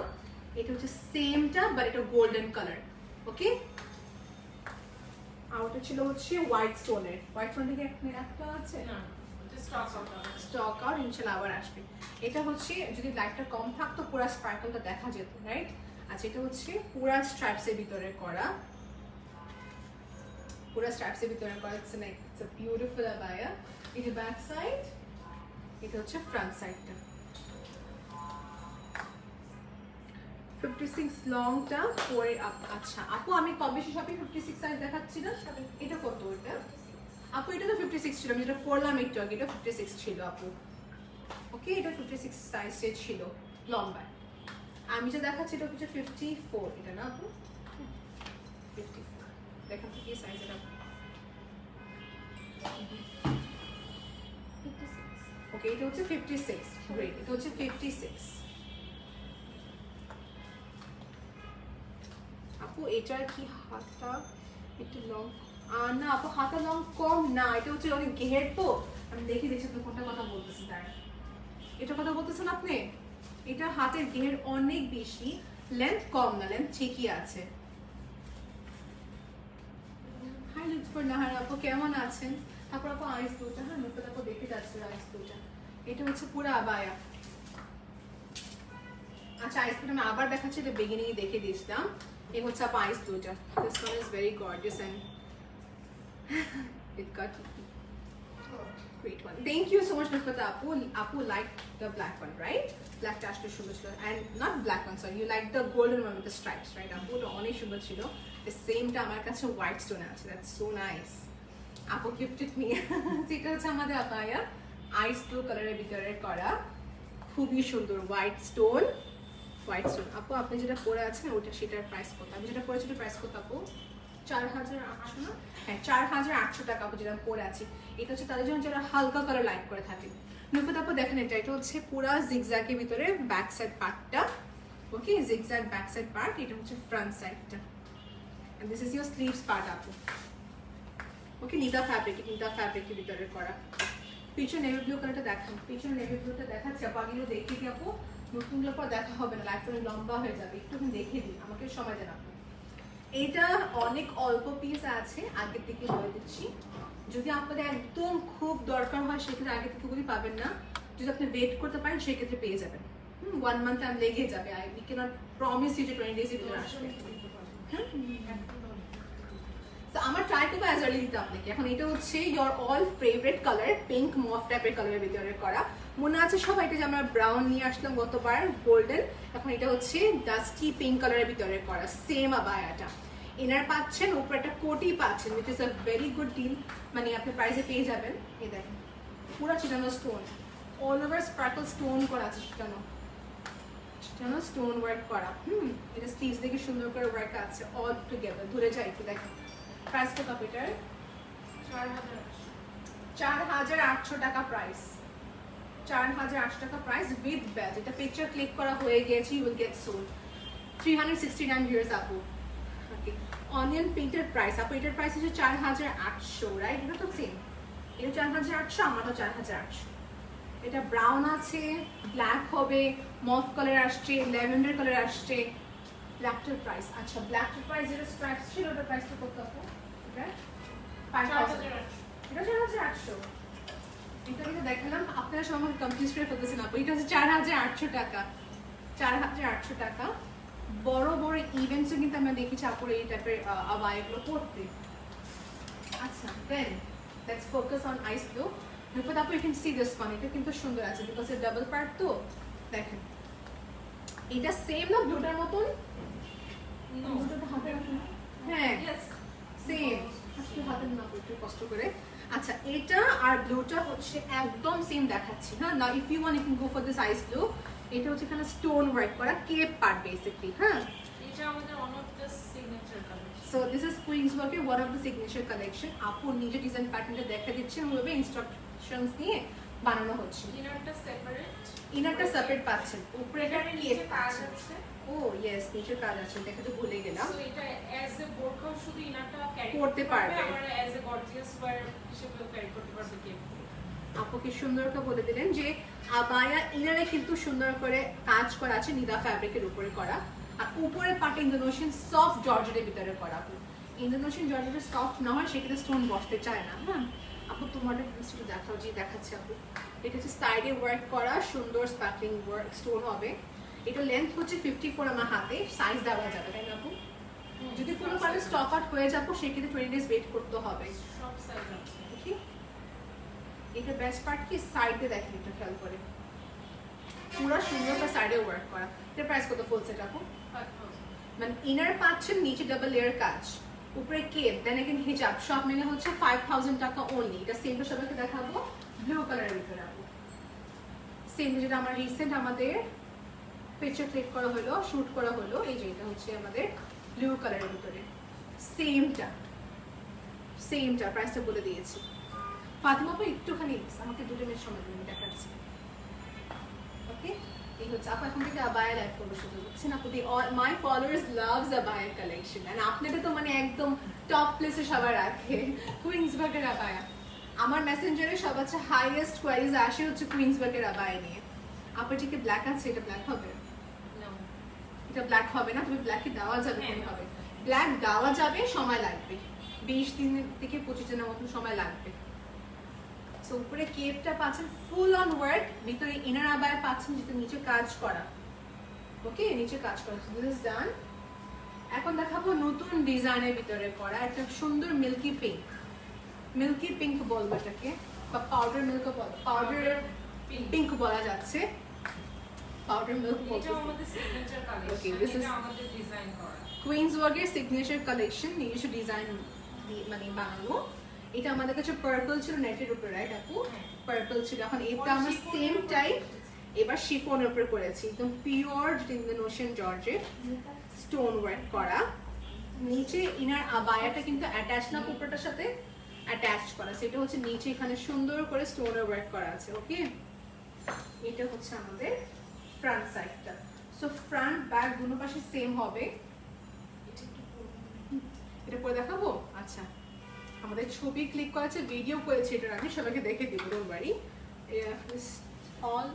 Speaker 1: এটা হচ্ছে সেমটা বাট এটা গোল্ডেন কালার। ওকে, আর ওটা ছিল হচ্ছে হোয়াইট স্টোনের। হোয়াইট স্টোন থেকে একটা আছে
Speaker 2: না,
Speaker 1: স্টক আউট, ইনশাআল্লাহ আবার আসবে। এটা হচ্ছে যদি লাইটটা কম থাকতো পুরো স্পার্কলটা দেখা যেত, রাইট? আচ্ছা, এটা হচ্ছে পুরো স্ট্রাইপসের ভিতরে করা, পুরো স্ট্রাইপসের ভিতরে করা। It's like it's a beautiful abaya. এটা ব্যাক সাইড, এটা হচ্ছে ফ্রন্ট সাইডটা। 56 লংটা পরে আচ্ছা আপু আমি কবে শপে 56 সাইজ দেখাচ্ছি না, এটা কত? এটা আপু এটা তো 56 ছিল, আমি যেটা পরলাম একটু আগে, এটা 56 ছিল আপু। ওকে, এটা 56 সাইজে ছিল লম্বা। আমি যে দেখাচ্ছি এটা হচ্ছে 54, এটা না আপু? 54 দেখেন তো কি সাইজ এটা। ওকে, এটা হচ্ছে 56, গ্রেট। এটা হচ্ছে 56 আপু। এটার কি হাতটা একটু লং? না আপু, হাতা লং কম না, এটা হচ্ছে অনেক ঘের। তো আমি দেখে দিচ্ছি আপনি কোনটা কথা বলতেছেন। তার এটা কথা বলতেছেন আপনি, এটা হাতের ঘের অনেক বেশি, লেন্থ কম না, লেন্থ ঠিকই আছে। হাই লুৎফর নাহার আপু, কেমন আছেন? তারপর আপু আইস দুটা, হ্যাঁ নতুন আপু দেখে যাচ্ছে আইস দুটা। এটা হচ্ছে পুরো আবায়া। আচ্ছা, আইস দুটা আমি আবার দেখাচ্ছি, এটা বিগিনিং দেখে দিয়েছিলাম। এই হচ্ছে আপু আইস দুটা। This one is very gorgeous and it got great one. Thank you so much Nufata apu. Apu liked the black one, right? Black dash to sugar and not black one, sorry, you like the golden one with the stripes, right? Apu to onek sugar chilo, the same time amar kache white stone ache, that's so nice. Apu gifted me এটা হচ্ছে আমাদের আপায়া আইস blue কালারের ভিতরে করা, খুবই সুন্দর white stone. White stone আপু আপনি যেটা পরে আছেন ওটা, সেটার প্রাইস কত? আমি যেটা পরেছি ওটার প্রাইস কত আপু? 4,800 না? হ্যাঁ, 4,800 টাকা আপু যেটা পরে আছি। এটা হচ্ছে তাদের জন্য যারা হালকা কালার লাইক করে থাকে। নুফাত আপু দেখেন, এটা হচ্ছে পুরা জিগজ্যাগের ভিতরে back side part. Okay, zigzag back side part, এটা হচ্ছে ফ্রন্ট সাইডটা। And this is your sleeves part আপু। ওকে, নিতা ফ্যাব্রিকের ভিতরে করা। পিছন নেভি ব্লু কালারটা দেখান, পিছন নেভি ব্লুটা দেখাচ্ছি আপু। আগেও দেখে দিই আপু, নতুনগুলোর পর দেখা হবে না, লাইফটা লম্বা হয়ে যাবে, একটু দেখে দিন, আমাকে সময় দেন আপু। এটা অনেক অল্প পিস আছে, আগের থেকে বলে দিচ্ছি। যদি আপনাদের একদম খুব দরকার হয় সেক্ষেত্রে আগে থেকে বলি পাবেন না। যদি আপনি ওয়েট করতে পারেন সেক্ষেত্রে পেয়ে যাবেন। 1 মান্থ টাইম লেগে যাবে। I we cannot promise you যে 20 ডেজ এর ভিতরে আসবে। তো আমার ট্রাই করবো অ্যাজ আর্লি দিতে আপনাকে। এখন এটা হচ্ছে your all favourite colour, pink মফ টাইপের কালারের ভিতরে করা। মনে আছে সবাই এটা যে আমরা ব্রাউন নিয়ে আসলাম গতবার গোল্ডেন, এখন এটা হচ্ছে ডাস্টি পিঙ্ক কালারের ভিতরে করা সেম আবায়াটা। ইনার পাচ্ছেন, উপরে একটা কোটি পাচ্ছেন, which is a very good deal. মানে আপনি প্রাইসে পেয়ে যাবেন। এই দেখেন পুরো চিটানো stone, all over sparkle stone করা আছে, চিটানো স্টোন ওয়ার্ক করা। এটা স্লিভস দেখে সুন্দর করে ওয়ার্ক আছে অল টুগেদার। ধরে যায় একটু দেখেন। প্রাইসটা কত এটার? 4,800 টাকা প্রাইস। 4,800 টাকা প্রাইস উইথ ব্যাজ। এটা পিকচার ক্লিক করা হয়ে গিয়েছে, you will get sold. 369 viewers আপু। ওকে, অনিয়ন পিঙ্কের প্রাইস আপু, এটার প্রাইস হচ্ছে 4,800, রাইট? এটা তো সেম, এটা 4,800, আমারও 4,800। এটা ব্রাউন আছে, ব্ল্যাক হবে, মফ কালার আসছে, ল্যাভেন্ডার কালার আসছে। ব্ল্যাকটার প্রাইস, আচ্ছা ব্ল্যাকটার প্রাইস যেটা স্ট্রাইপস ছিল ওটার প্রাইসটা কত আপু? এটা 5,000, এটা 4,800। এটা কিন্তু দেখালাম, আপনারা সব আমাকে কনফিউজ করে ফেলতেছেন আপু। এটা হচ্ছে 4,800 টাকা, 4,800 টাকা। বড় বড় ইভেন্টসও কিন্তু আমরা দেখেছি আপুর এই টাইপের আবায়াগুলো পরতে। আচ্ছা, then let's focus on ice blue. Before that, you can see this one. এটা কিন্তু সুন্দর আছে because it's double part তো। দেখেন এটা সেম না ব্লুটার মতন? ব্লুটার হাতে রাখুন। হ্যাঁ সেম, একটু হাতে না একটু কষ্ট করে। আচ্ছা, এটা আর ব্লুটা হচ্ছে একদম সেম দেখাচ্ছি। হ্যাঁ, now if you want you can go for this ice blue. এটা হচ্ছে এখানে স্টোন ওয়ার্ক করা কেপ পার্ট বেসিক্যালি। হ্যাঁ,
Speaker 2: এটা আমাদের one of the signature colour.
Speaker 1: So this is কুইন্সবার্গের one of the signature collection. আপু নিজে ডিজাইন প্যাটার্নটা দেখা দিচ্ছেন, ওইভাবে ইনস্ট্রাকশনস দিয়ে বানানো হচ্ছে। ইনারটা সেপারেট পাচ্ছেন, উপরে একটা কেপ
Speaker 2: কাজ
Speaker 1: আছে।
Speaker 2: আছে।
Speaker 1: ও ইয়েস, নিচের কাজ আছে, দেখাতে ভুলে গেলাম।
Speaker 2: সো এটা অ্যাজ এ বোরখাও শুধু ইনারটা ক্যারি
Speaker 1: করতে পারবে।
Speaker 2: আমরা অ্যাজ এ গর্জিয়াস ওয়্যার হিসেবেও ক্যারি করতে পারবে কেপ।
Speaker 1: আপু কি সুন্দর করে বলে দিলেন যে আবায়া ইনারে কিন্তু সুন্দর করে কাজ করা আছে, নিদা ফ্যাব্রিকের উপরে করা, আর উপরে পাটে ইন্দোনেশিয়ান সফট জর্জেটের ভিতরে করা। আপু ইন্দোনেশিয়ান জর্জেটের সফট না হয় সেক্ষেত্রে স্টোন বসতে চায় না। হ্যাঁ আপু, তোমাদের একটু দেখাও, যে দেখাচ্ছে আপু। এটা হচ্ছে সাইডে ওয়ার্ক করা সুন্দর স্পার্কলিং ওয়ার্ক স্টোন হবে। এটা লেন্থ হচ্ছে 54 আমার হাতে, সাইজ দেওয়া যাবে তাই না আপু? যদি কোনো কারণে স্টক আউট হয়ে যাবো সেক্ষেত্রে 20 ডেজ ওয়েট করতে হবে।
Speaker 2: সব সাইজ আছে।
Speaker 1: ঠিক, এটা বেস্ট পার্ট কি সাইডে দেখেন, এটা খেয়াল করে পুরো সুন্দর করে সাইডে ওয়ার্ক করা। এর প্রাইস কত ফুল সেট আপু?
Speaker 2: 5,000।
Speaker 1: মানে ইনার পাচ্ছেন, নিচে ডাবল লেয়ার কাজ, উপরে কেপ, দেন এগেন হিজাব, সব মিলে হচ্ছে 5,000 টাকা অনলি। এটা সেমটা সবাইকে দেখাবো ব্লু কালারের ভিতরে আপু। সেম যেটা আমার রিসেন্ট আমাদের পিকচার ক্লিক করা হলো, শুট করা হলো, এই যে এটা হচ্ছে আমাদের ব্লু কালারের ভিতরে সেমটা। প্রাইসটা বলে দিয়েছি। ফাতিমা আপু একটুখানি আমাকে 2 মিনিট সময় দিন, দেখাচ্ছি। ওকে, এই হচ্ছে আপু এখন থেকে আবায়া লাইভ করবো শুধু, বুঝছেন আপু? মাই ফলোয়ার্স লাভস আবায়া কালেকশন, এন্ড আপনাদের তো মানে একদম টপ প্লেসে সবাই রাখে কুইন্সবার্গের আবায়া। আমার মেসেঞ্জারে সবচেয়ে হাইয়েস্ট কোয়ারিজ আসে হচ্ছে কুইন্সবার্গের আবায়া নিয়ে। আপু ঠিক ব্ল্যাক আছে, এটা ব্ল্যাক হবে? এটা ব্ল্যাক হবে না, তবে ব্ল্যাকে দেওয়া যাবে কোনভাবে? ব্ল্যাক দেওয়া যাবে, সময় লাগবে 20 দিন থেকে 25 দিনের মতো সময় লাগবে। সো উপরে কেপটা পাচ্ছেন ফুল অন ওয়ার্ক, ভিতরে ইনার আবায়া পাচ্ছেন যেটা নিচে কাজ করা। ওকে, নিচে কাজ করা। This is done. এখন দেখাবো নতুন ডিজাইনের ভিতরে করা একটা সুন্দর মিল্কি পিঙ্ক বলবো এটাকে, বা পাউডার মিল্ক বল, পাউডার পিঙ্ক বলা যাচ্ছে, পাউডার মিল্ক বলতে।
Speaker 2: এটা আমাদের signature collection.
Speaker 1: Okay, this is
Speaker 2: এটা আমাদের ডিজাইন করা।
Speaker 1: কুইন্সবার্গের সিগনেচার কালেকশন, নিজস্ব ডিজাইন মানে বানানো। এটা আমাদের কাছে পার্পল ছিল নেটের উপরে, রাইট আপু? পার্পল ছিল। এখন এটা আমরা সেম টাইপ এবার শিফনের উপরে করেছি, একদম pure Indonesian georgette stone work করা। নিচে ইনার আবায়াটা কিন্তু অ্যাটাচ না, উপরটার সাথে অ্যাটাচ করা, সেটা হচ্ছে নিচে এখানে সুন্দর করে স্টোনের ওয়ার্ক করা আছে। ওকে, এটা হচ্ছে আমাদের ফ্রন্ট সাইডটা। সো ফ্রন্ট ব্যাক দুটো পাশে সেম হবে। এটা পরে দেখাবো। আচ্ছা, আমাদের ছবি ক্লিক করেছে, ভিডিও করেছে, এটা আমি সবাইকে দেখে দিব, don't worry. All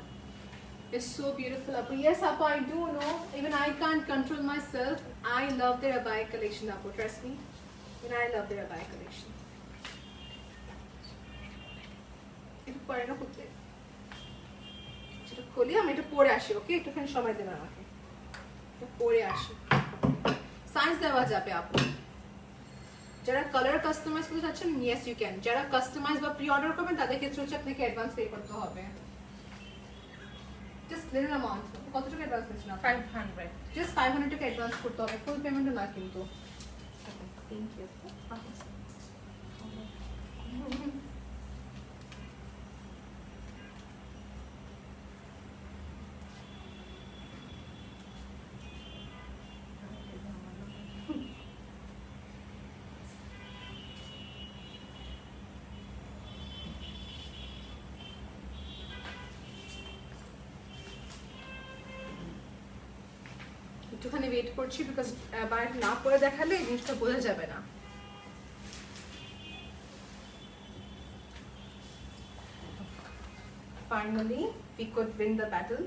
Speaker 1: is so beautiful. Apu, yes Apu, I do know, even I can't control myself. I love their abaya collection Apu, trust me, and I love their abaya collection. এটা পরে না করতে এটা খুলি, আমি এটা পরে আসি, ওকে? একটুখানি সময় দেবেন আমাকে, এটা পরে আসি। সাইজ দেওয়া যাবে আপু। যারা কালার কাস্টমাইজ করতে চাচ্ছেন, ইয়েস ইউ ক্যান। যারা কাস্টমাইজ বা প্রি অর্ডার করবেন তাদের ক্ষেত্রে হচ্ছে আপনাকে অ্যাডভান্স পে করতে হবে। Just little amount. কত টাকা অ্যাডভান্স দিচ্ছেন আপনি?
Speaker 2: 500।
Speaker 1: জাস্ট 500 টাকা অ্যাডভান্স করতে হবে, ফুল পেমেন্টও না কিন্তু। Thank you. একটুখানি ওয়েট করছি, বিকজ বার না পরে দেখালে জিনিসটা বোঝা যাবে না। Finally, we could win the battle.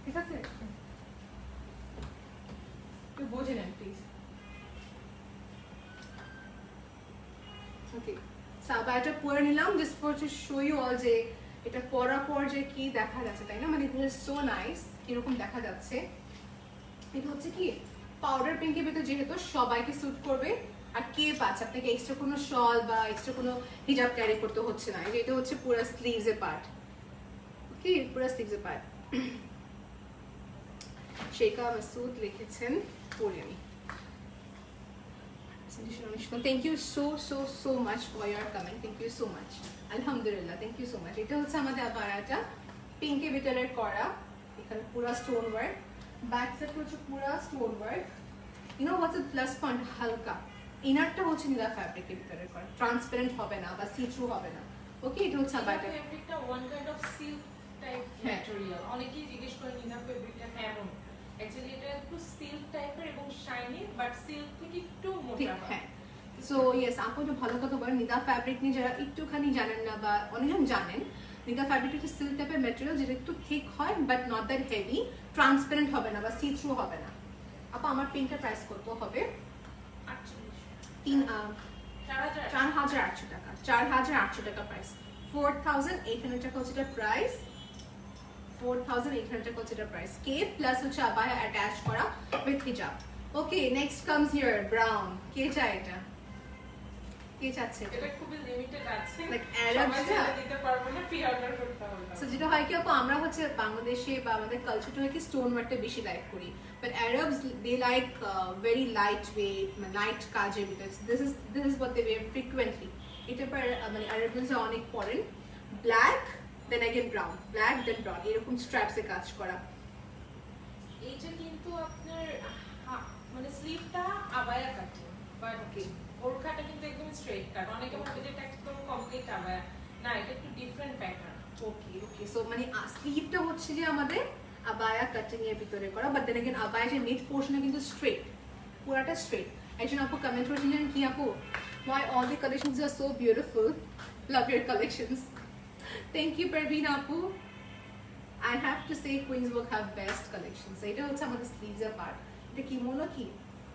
Speaker 1: ঠিক আছে, একটু বুঝে নেন প্লিজ। ওকে, সাবাটা পরে নিলাম just for to show you all যে এটা পরার পর যে কি দেখা যাচ্ছে, তাই না? মানে ইট ইজ সো নাইস, কিরকম দেখা যাচ্ছে। এটা হচ্ছে কি পাউডার পিঙ্কের ভিতরে, যেহেতু সবাইকে স্যুট করবে। আর কেপ আছে, আপনাকে এক্সট্রা কোনো শল বা এক্সট্রা কোনো হিজাব ক্যারি করতে হচ্ছে না। এটা হচ্ছে পুরো স্লিভসের পার্ট, ওকে? পুরো স্লিভসের পার্ট। শেখা মাসুদ লিখেছেন, পড়ি আমি। Thank you so much for your comment. Thank you so much. Alhamdulillah, thank you so much. এটা হচ্ছে আমাদের আবায়াটা পিঙ্কের ভিতরে করা, এখানে পুরো স্টোন ওয়ার্ক, ব্যাক সাইড হচ্ছে পুরো stone work. You know what's the plus point? হালকা ইনারটা হচ্ছে নীলা ফ্যাব্রিকের ভিতরে করা, ট্রান্সপারেন্ট হবে না বা সি থ্রু হবে না, ওকে? এটা হচ্ছে আবায়াটা।
Speaker 2: ফেব্রিকটা one kind of silk type material. অনেকেই জিজ্ঞেস করেন নিনা ফেব্রিকটা কেমন। অ্যাকচুয়ালি এটা একটু সিল্ক টাইপের এবং শাইনি, বাট সিল্ক থেকে একটু মোটা।
Speaker 1: হ্যাঁ, সো ইয়েস, আপু তো ভালো কথা বলেন। নিদা ফ্যাব্রিক নিয়ে যারা একটুখানি জানেন না বা অনেকজন জানেন, নিদা ফ্যাব্রিক হচ্ছে সিল্ক টাইপের ম্যাটেরিয়াল, যেটা একটু থিক হয় but not that heavy, transparent হবে না বা সি থ্রু হবে না। আপু আমার পিনটা প্রাইস কত হবে? 4,800 টাকা। 4,800 টাকা প্রাইস। 4,800 টাকা হচ্ছে এটা প্রাইস। 4,800 টাকা হচ্ছে এটা প্রাইস। কেপ প্লাস হচ্ছে আবায়া অ্যাটাচ করা উইথ হিজাব। ওকে, নেক্সট কামস হিয়ার ব্রাউন। কে চায় এটা? কে চাচ্ছে?
Speaker 2: এটা খুবই লিমিটেড আছে,
Speaker 1: লাইক অ্যারাব
Speaker 2: দিতে পারবো না, প্রি অর্ডার করতে হবে।
Speaker 1: সো যেটা হয় কি আপু, আমরা হচ্ছে বাংলাদেশে বা আমাদের কালচারটা হয় কি স্টোন ওয়ার্কটা বেশি লাইক করি, but Arabs they like very light weight, light কাজের ভিতরে। This is what they wear frequently. এটা মানে অ্যারাবসে অনেক পরেন black, then again brown, black then brown, এরকম স্ট্র্যাপসে কাজ করা।
Speaker 2: এইটা কিন্তু আপনার মানে স্লিভটা আবায়া কাটে, বাট ওড়খাটা কিন্তু একদম স্ট্রেট কাট। অনেকে ভাবে যে এটা একদম কমপ্লিট আবায়া, না, এটা একটু ডিফারেন্ট প্যাটার্ন।
Speaker 1: ওকে, সো মানে স্লিভটা হচ্ছে যে আমাদের আবায়া কাটিং এর ভিতরে করা, বাট দেন अगेन আবায়া যে মিড পোরশনটা কিন্তু স্ট্রেট, পুরাটা স্ট্রেট। একজন আপু কমেন্ট করেছিলেন কি আপু, why all the collections are so beautiful, love your collections. Thank you Parveen আপু. I have to say Queen's Work have best collections. এটা হচ্ছে আমাদের স্লিভস এর পার্ট। এটা kimono,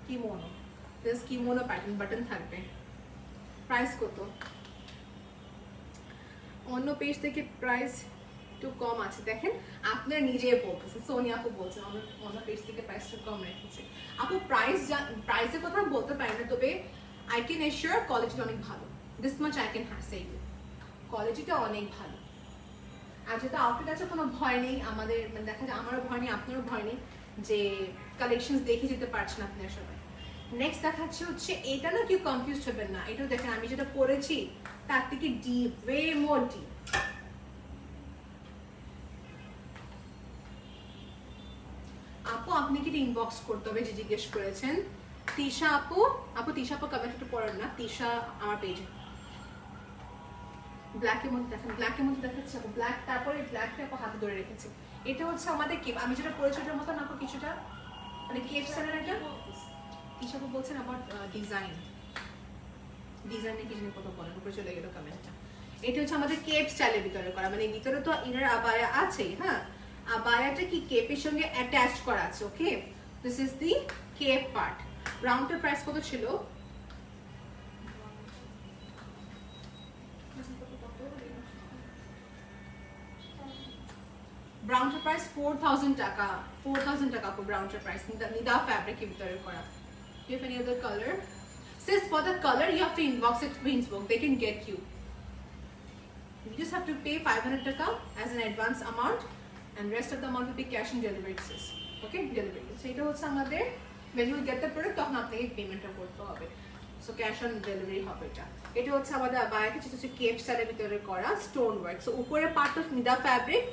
Speaker 1: kimono this kimono pattern, button থাকবে। প্রাইস কত? অন্য page থেকে প্রাইস একটু কম আছে, দেখেন আপনার নিজে বলতেছেন, সোনিয়া আপু বলছেন অন্য পেজ থেকে প্রাইসটা কম রেখেছে। আপু প্রাইসের কথা বলতে পারি না, তবে আই ক্যান এশিওর কোয়ালিটিটা অনেক ভালো। This much I can say you, কোয়ালিটিটা অনেক ভালো। আর যেহেতু আউটফিট আছে, কোনো ভয় নেই আমাদের, মানে দেখা যায় আমারও ভয় নেই, আপনারও ভয় নেই যে কালেকশন দেখে যেতে পারছেন আপনারা সবাই। নেক্সট দেখাচ্ছে হচ্ছে এটা, না কেউ কনফিউজ হবেন না, এটাও দেখেন আমি যেটা পরেছি তার থেকে ডিপ, ওয়ে মোর ডিপ। আপু আপনি কি ইনবক্স করতে হবে যে জিজ্ঞেস করেছেন? তিশা আপু, তিশা আপু কমেন্ট একটু পড়েন না, তিশা আমার পেজে। ব্ল্যাকের মধ্যে দেখেন, ব্ল্যাকের মধ্যে দেখাচ্ছে আপু ব্ল্যাক, তারপরে ব্ল্যাকটা আপু হাতে ধরে রেখেছে। এটা হচ্ছে আমাদের কেপ, আমি যেটা পরেছি ওটার মতো না আপু, কিছুটা মানে কেপ স্টাইলের একটা। তিশা আপু বলছেন আমার ডিজাইনে কি জানি কত বলেন, উপরে চলে গেল কমেন্টটা। এটা হচ্ছে আমাদের কেপ স্টাইলের ভিতরে করা, মানে ভিতরে তো ইনার আবায়া আছেই, হ্যাঁ আবায়াটা কি কেপের সঙ্গে অ্যাটাচ করা আছে। Okay, this is the cape part. রাউন্ডের প্রাইস কত ছিল? ব্রাউনটার প্রাইস 4000 টাকা, 4000 টাকা আপু ব্রাউনটার প্রাইস, নিদা ফ্যাব্রিকের ভিতরে করা। You have any other color? Sis, for the color you have to inbox at Queensbook, they can get you. You just have to pay 500 taka as an advance amount and rest of the amount will be cash and delivery, sis. Okay, delivery. So এটা হচ্ছে আমাদের when you get the product তখন আপনাকে পেমেন্টটা করতে হবে, so cash on delivery হবে এটা। এটা হচ্ছে আমাদের আবায়াকে যেটা হচ্ছে কেপ স্টাইলের ভিতরে করা স্টোন ওয়ার্ক। সো উপরের পার্টটা নিদা ফ্যাব্রিক,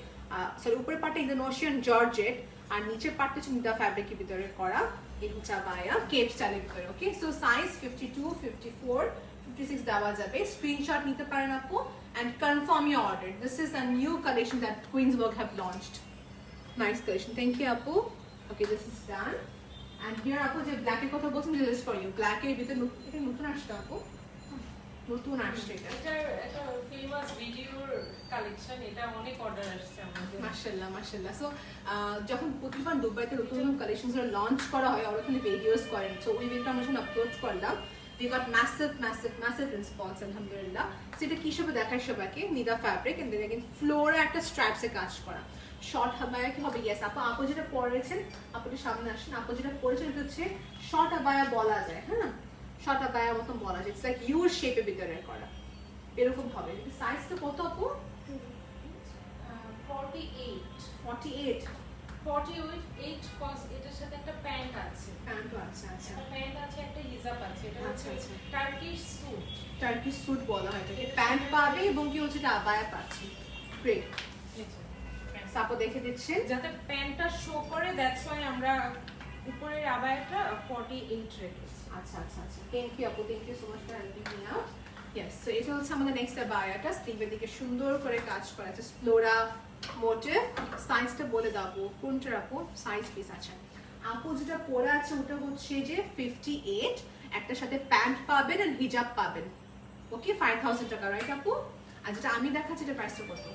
Speaker 1: সরি উপরের পার্টটা ইন্দোনেশিয়ান জর্জেট আর নিচের পার্টটা হচ্ছে নিদা ফ্যাব্রিকের ভিতরে করা। এই হচ্ছে আবায়া কেপ স্টাইলের ভিতরে। ওকে, সো সাইজ 52, 54, 56 দেওয়া যাবে। স্ক্রিনশট নিতে পারেন আপু and confirm your order. This is a new collection that Queensbook have launched. Nice collection. Thank you, Apu. Okay, this is done. And here, Apu, the black এর কথা বলছেন, this is for you. Black এর ভিতরে এটা নতুন আসছে আপু, নতুন আসছে এটা।
Speaker 2: এটা ফেমাস ভিডিওর কালেকশন, এটা অনেক অর্ডার আসছে আমাদের।
Speaker 1: মাশাআল্লাহ মাশাআল্লাহ। সো যখন প্রতিবার দুবাইতে নতুন নতুন কালেকশনস লঞ্চ করা হয় ওরা কিন্তু ভিডিওস করেন, সো ওই ভিডিওটা আমরা আপলোড করলাম। We got massive response, alhamdulillah. So এটা কি হিসেবে দেখায় সবাইকে, Nida fabric and then again ফ্লোরে একটা স্ট্রাইপসে কাজ করা শর্ট হাবায়া কি হবে। ইয়েস আপু, আপু যেটা পরেছেন, আপুর সামনে আসেন, আপু যেটা পরেছেন এটা হচ্ছে শর্ট হাবায়া বলা যায়, হ্যাঁ শর্ট হাবায়ার মতন বলা যায়। ইটস লাইক ইউর শেপে ভিতরে করা, এরকম হবে। সাইজটা কত আপু?
Speaker 2: 48 48 কস এটার সাথে একটা প্যান্ট আছে,
Speaker 1: প্যান্টও আছে। আচ্ছা,
Speaker 2: একটা প্যান্ট আছে, একটা হিজাব আছে। এটা
Speaker 1: আচ্ছা
Speaker 2: হচ্ছে
Speaker 1: আচ্ছা
Speaker 2: টার্কিশ স্যুট,
Speaker 1: টার্কিশ স্যুট বলা হয় এটাকে। প্যান্ট পাবে এবং কি হচ্ছে এটা আবায়া পাচ্ছি। গ্রেট, আপু দেখে দিচ্ছেন
Speaker 2: যাতে প্যান্টটা শো করে, দ্যাটস ওয়াই আমরা উপরের আবায়াটা 48 রেখেছি।
Speaker 1: আচ্ছা আচ্ছা আচ্ছা, থ্যাংক ইউ আপু, thank you so much for helping me out. Yes, so এটা হচ্ছে আমাদের নেক্সট আবায়াটা, স্লিভের দিকে সুন্দর করে কাজ করা আছে ফ্লোরা মোটিভ। সাইজটা বলে দাও কোনটা আপু, সাইজ পিস আছে আপু যেটা পরে আছে ওটা হচ্ছে যে 58, একটার সাথে প্যান্ট পাবেন আর হিজাব পাবেন। ওকে, 5000 টাকা, রাইট আপু? আর যেটা আমি দেখাচ্ছি এটা প্রাইসটা কত?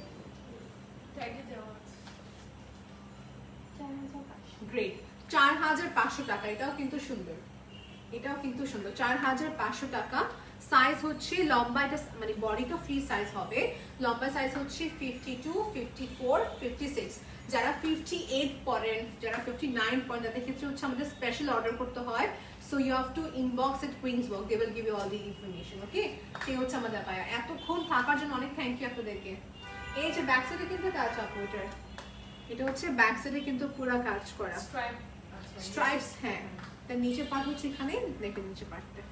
Speaker 2: ট্যাগে দেওয়া আছে
Speaker 1: গ্রেট, 4500 টাকা। এটাও কিন্তু সুন্দর, এটাও কিন্তু সুন্দর, 4500 টাকা। সাইজ হচ্ছে লম্বা, এটা মানে বডিটা ফ্রি সাইজ হবে। লম্বা সাইজ হচ্ছে 52, 54, 56। যারা 58 পরেন, যারা 59 পরেন, তাদের ক্ষেত্রে হচ্ছে আমাদের স্পেশাল অর্ডার করতে হয়। So you have to inbox at Queensbook, they will give you all the information. ওকে, সেই হচ্ছে আমাদের পায়া। এতক্ষণ থাকার জন্য অনেক থ্যাংক ইউ আপনাদেরকে। এই যে ব্যাক সাইডে কিন্তু কাজ আপু, এটা হচ্ছে ব্যাক সাইডে কিন্তু পুরো কাজ করা
Speaker 2: স্ট্রাইপ
Speaker 1: স্ট্রাইপস। হ্যাঁ, তার নিচে পার্ট হচ্ছে এখানে, দেখুন নিচে পার্টটা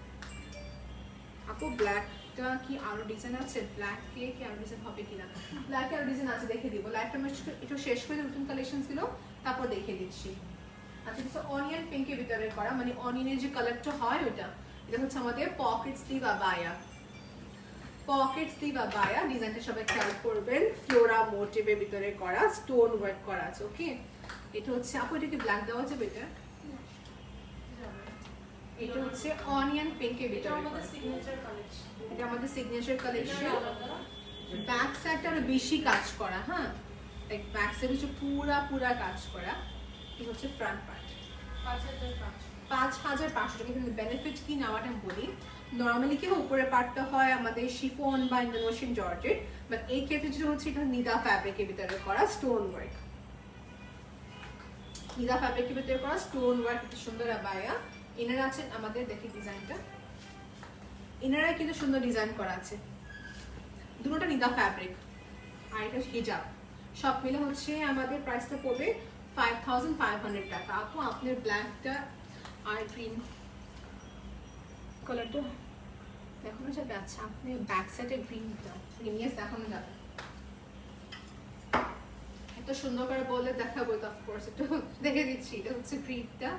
Speaker 1: আপু। ব্ল্যাকটা কি আরো ডিজাইন আছে? ব্ল্যাক কে কি আরো ডিজাইন হবে কিনা? ব্ল্যাক আরো ডিজাইন আছে, দেখে দিব। লাইফটা আমি একটু শেষ করে নতুন কালেকশন ছিল তারপর দেখিয়ে দিচ্ছি। আচ্ছা, এটা অনিয়ন পিঙ্কের ভিতরে করা, মানে অনিয়নের যে কালারটা হয় ওটা। এটা হচ্ছে আমাদের pocket sleeve abaya, pocket sleeve abaya. ডিজাইনটা সবাই খেয়াল করবেন, ফ্লোরা মোটিভের ভিতরে করা, স্টোন ওয়ার্ক করা আছে। ওকে, এটা হচ্ছে আপু, এটা কি ব্ল্যাক দেওয়া যাবে? এটা হচ্ছে অনিয়ন পিঙ্কের ভিতরে,
Speaker 2: এটা আমাদের সিগনেচার কালেকশন।
Speaker 1: এটা আমাদের সিগনেচার কালেকশন। ব্যাক সাইডটা আরো বেশি কাজ করা, হ্যাঁ লাইক ব্যাক সাইড হচ্ছে পুরা কাজ করা। এটা হচ্ছে ফ্রন্ট পার্ট, 5500 টাকা। কিন্তু বেনিফিট কি নেওয়াটা আমি বলি, নর্মালি কি উপরের পার্টটা হয় আমাদের শিফন বা ইন্দোনেশিয়ান জর্জেট, বাট এই ক্ষেত্রে যেটা হচ্ছে এটা নিদা ফ্যাব্রিকের ভিতরে করা স্টোন ওয়ার্ক, নিদা ফ্যাব্রিকের ভিতরে করা স্টোন ওয়ার্ক। একটা সুন্দর আবায়া। ইনার আছে আমাদের, দেখি ডিজাইনটা, ইনারা কিন্তু সুন্দর ডিজাইন করা আছে। দুটোটা নিদা ফ্যাব্রিক আর এটা হিজাব, সব মিলে হচ্ছে আমাদের প্রাইসটা পড়বে 5500 টাকা। আপু আপনার ব্ল্যাকটা আর গ্রিন কালারটা দেখানো যাবে? আচ্ছা, আপনি ব্যাক সাইডে গ্রিনটা, গ্রিনিয়াস দেখানো যাবে? এত সুন্দর করে বললে দেখাবো তো, অফকোর্স একটু দেখে দিচ্ছি। এটা হচ্ছে গ্রিনটা,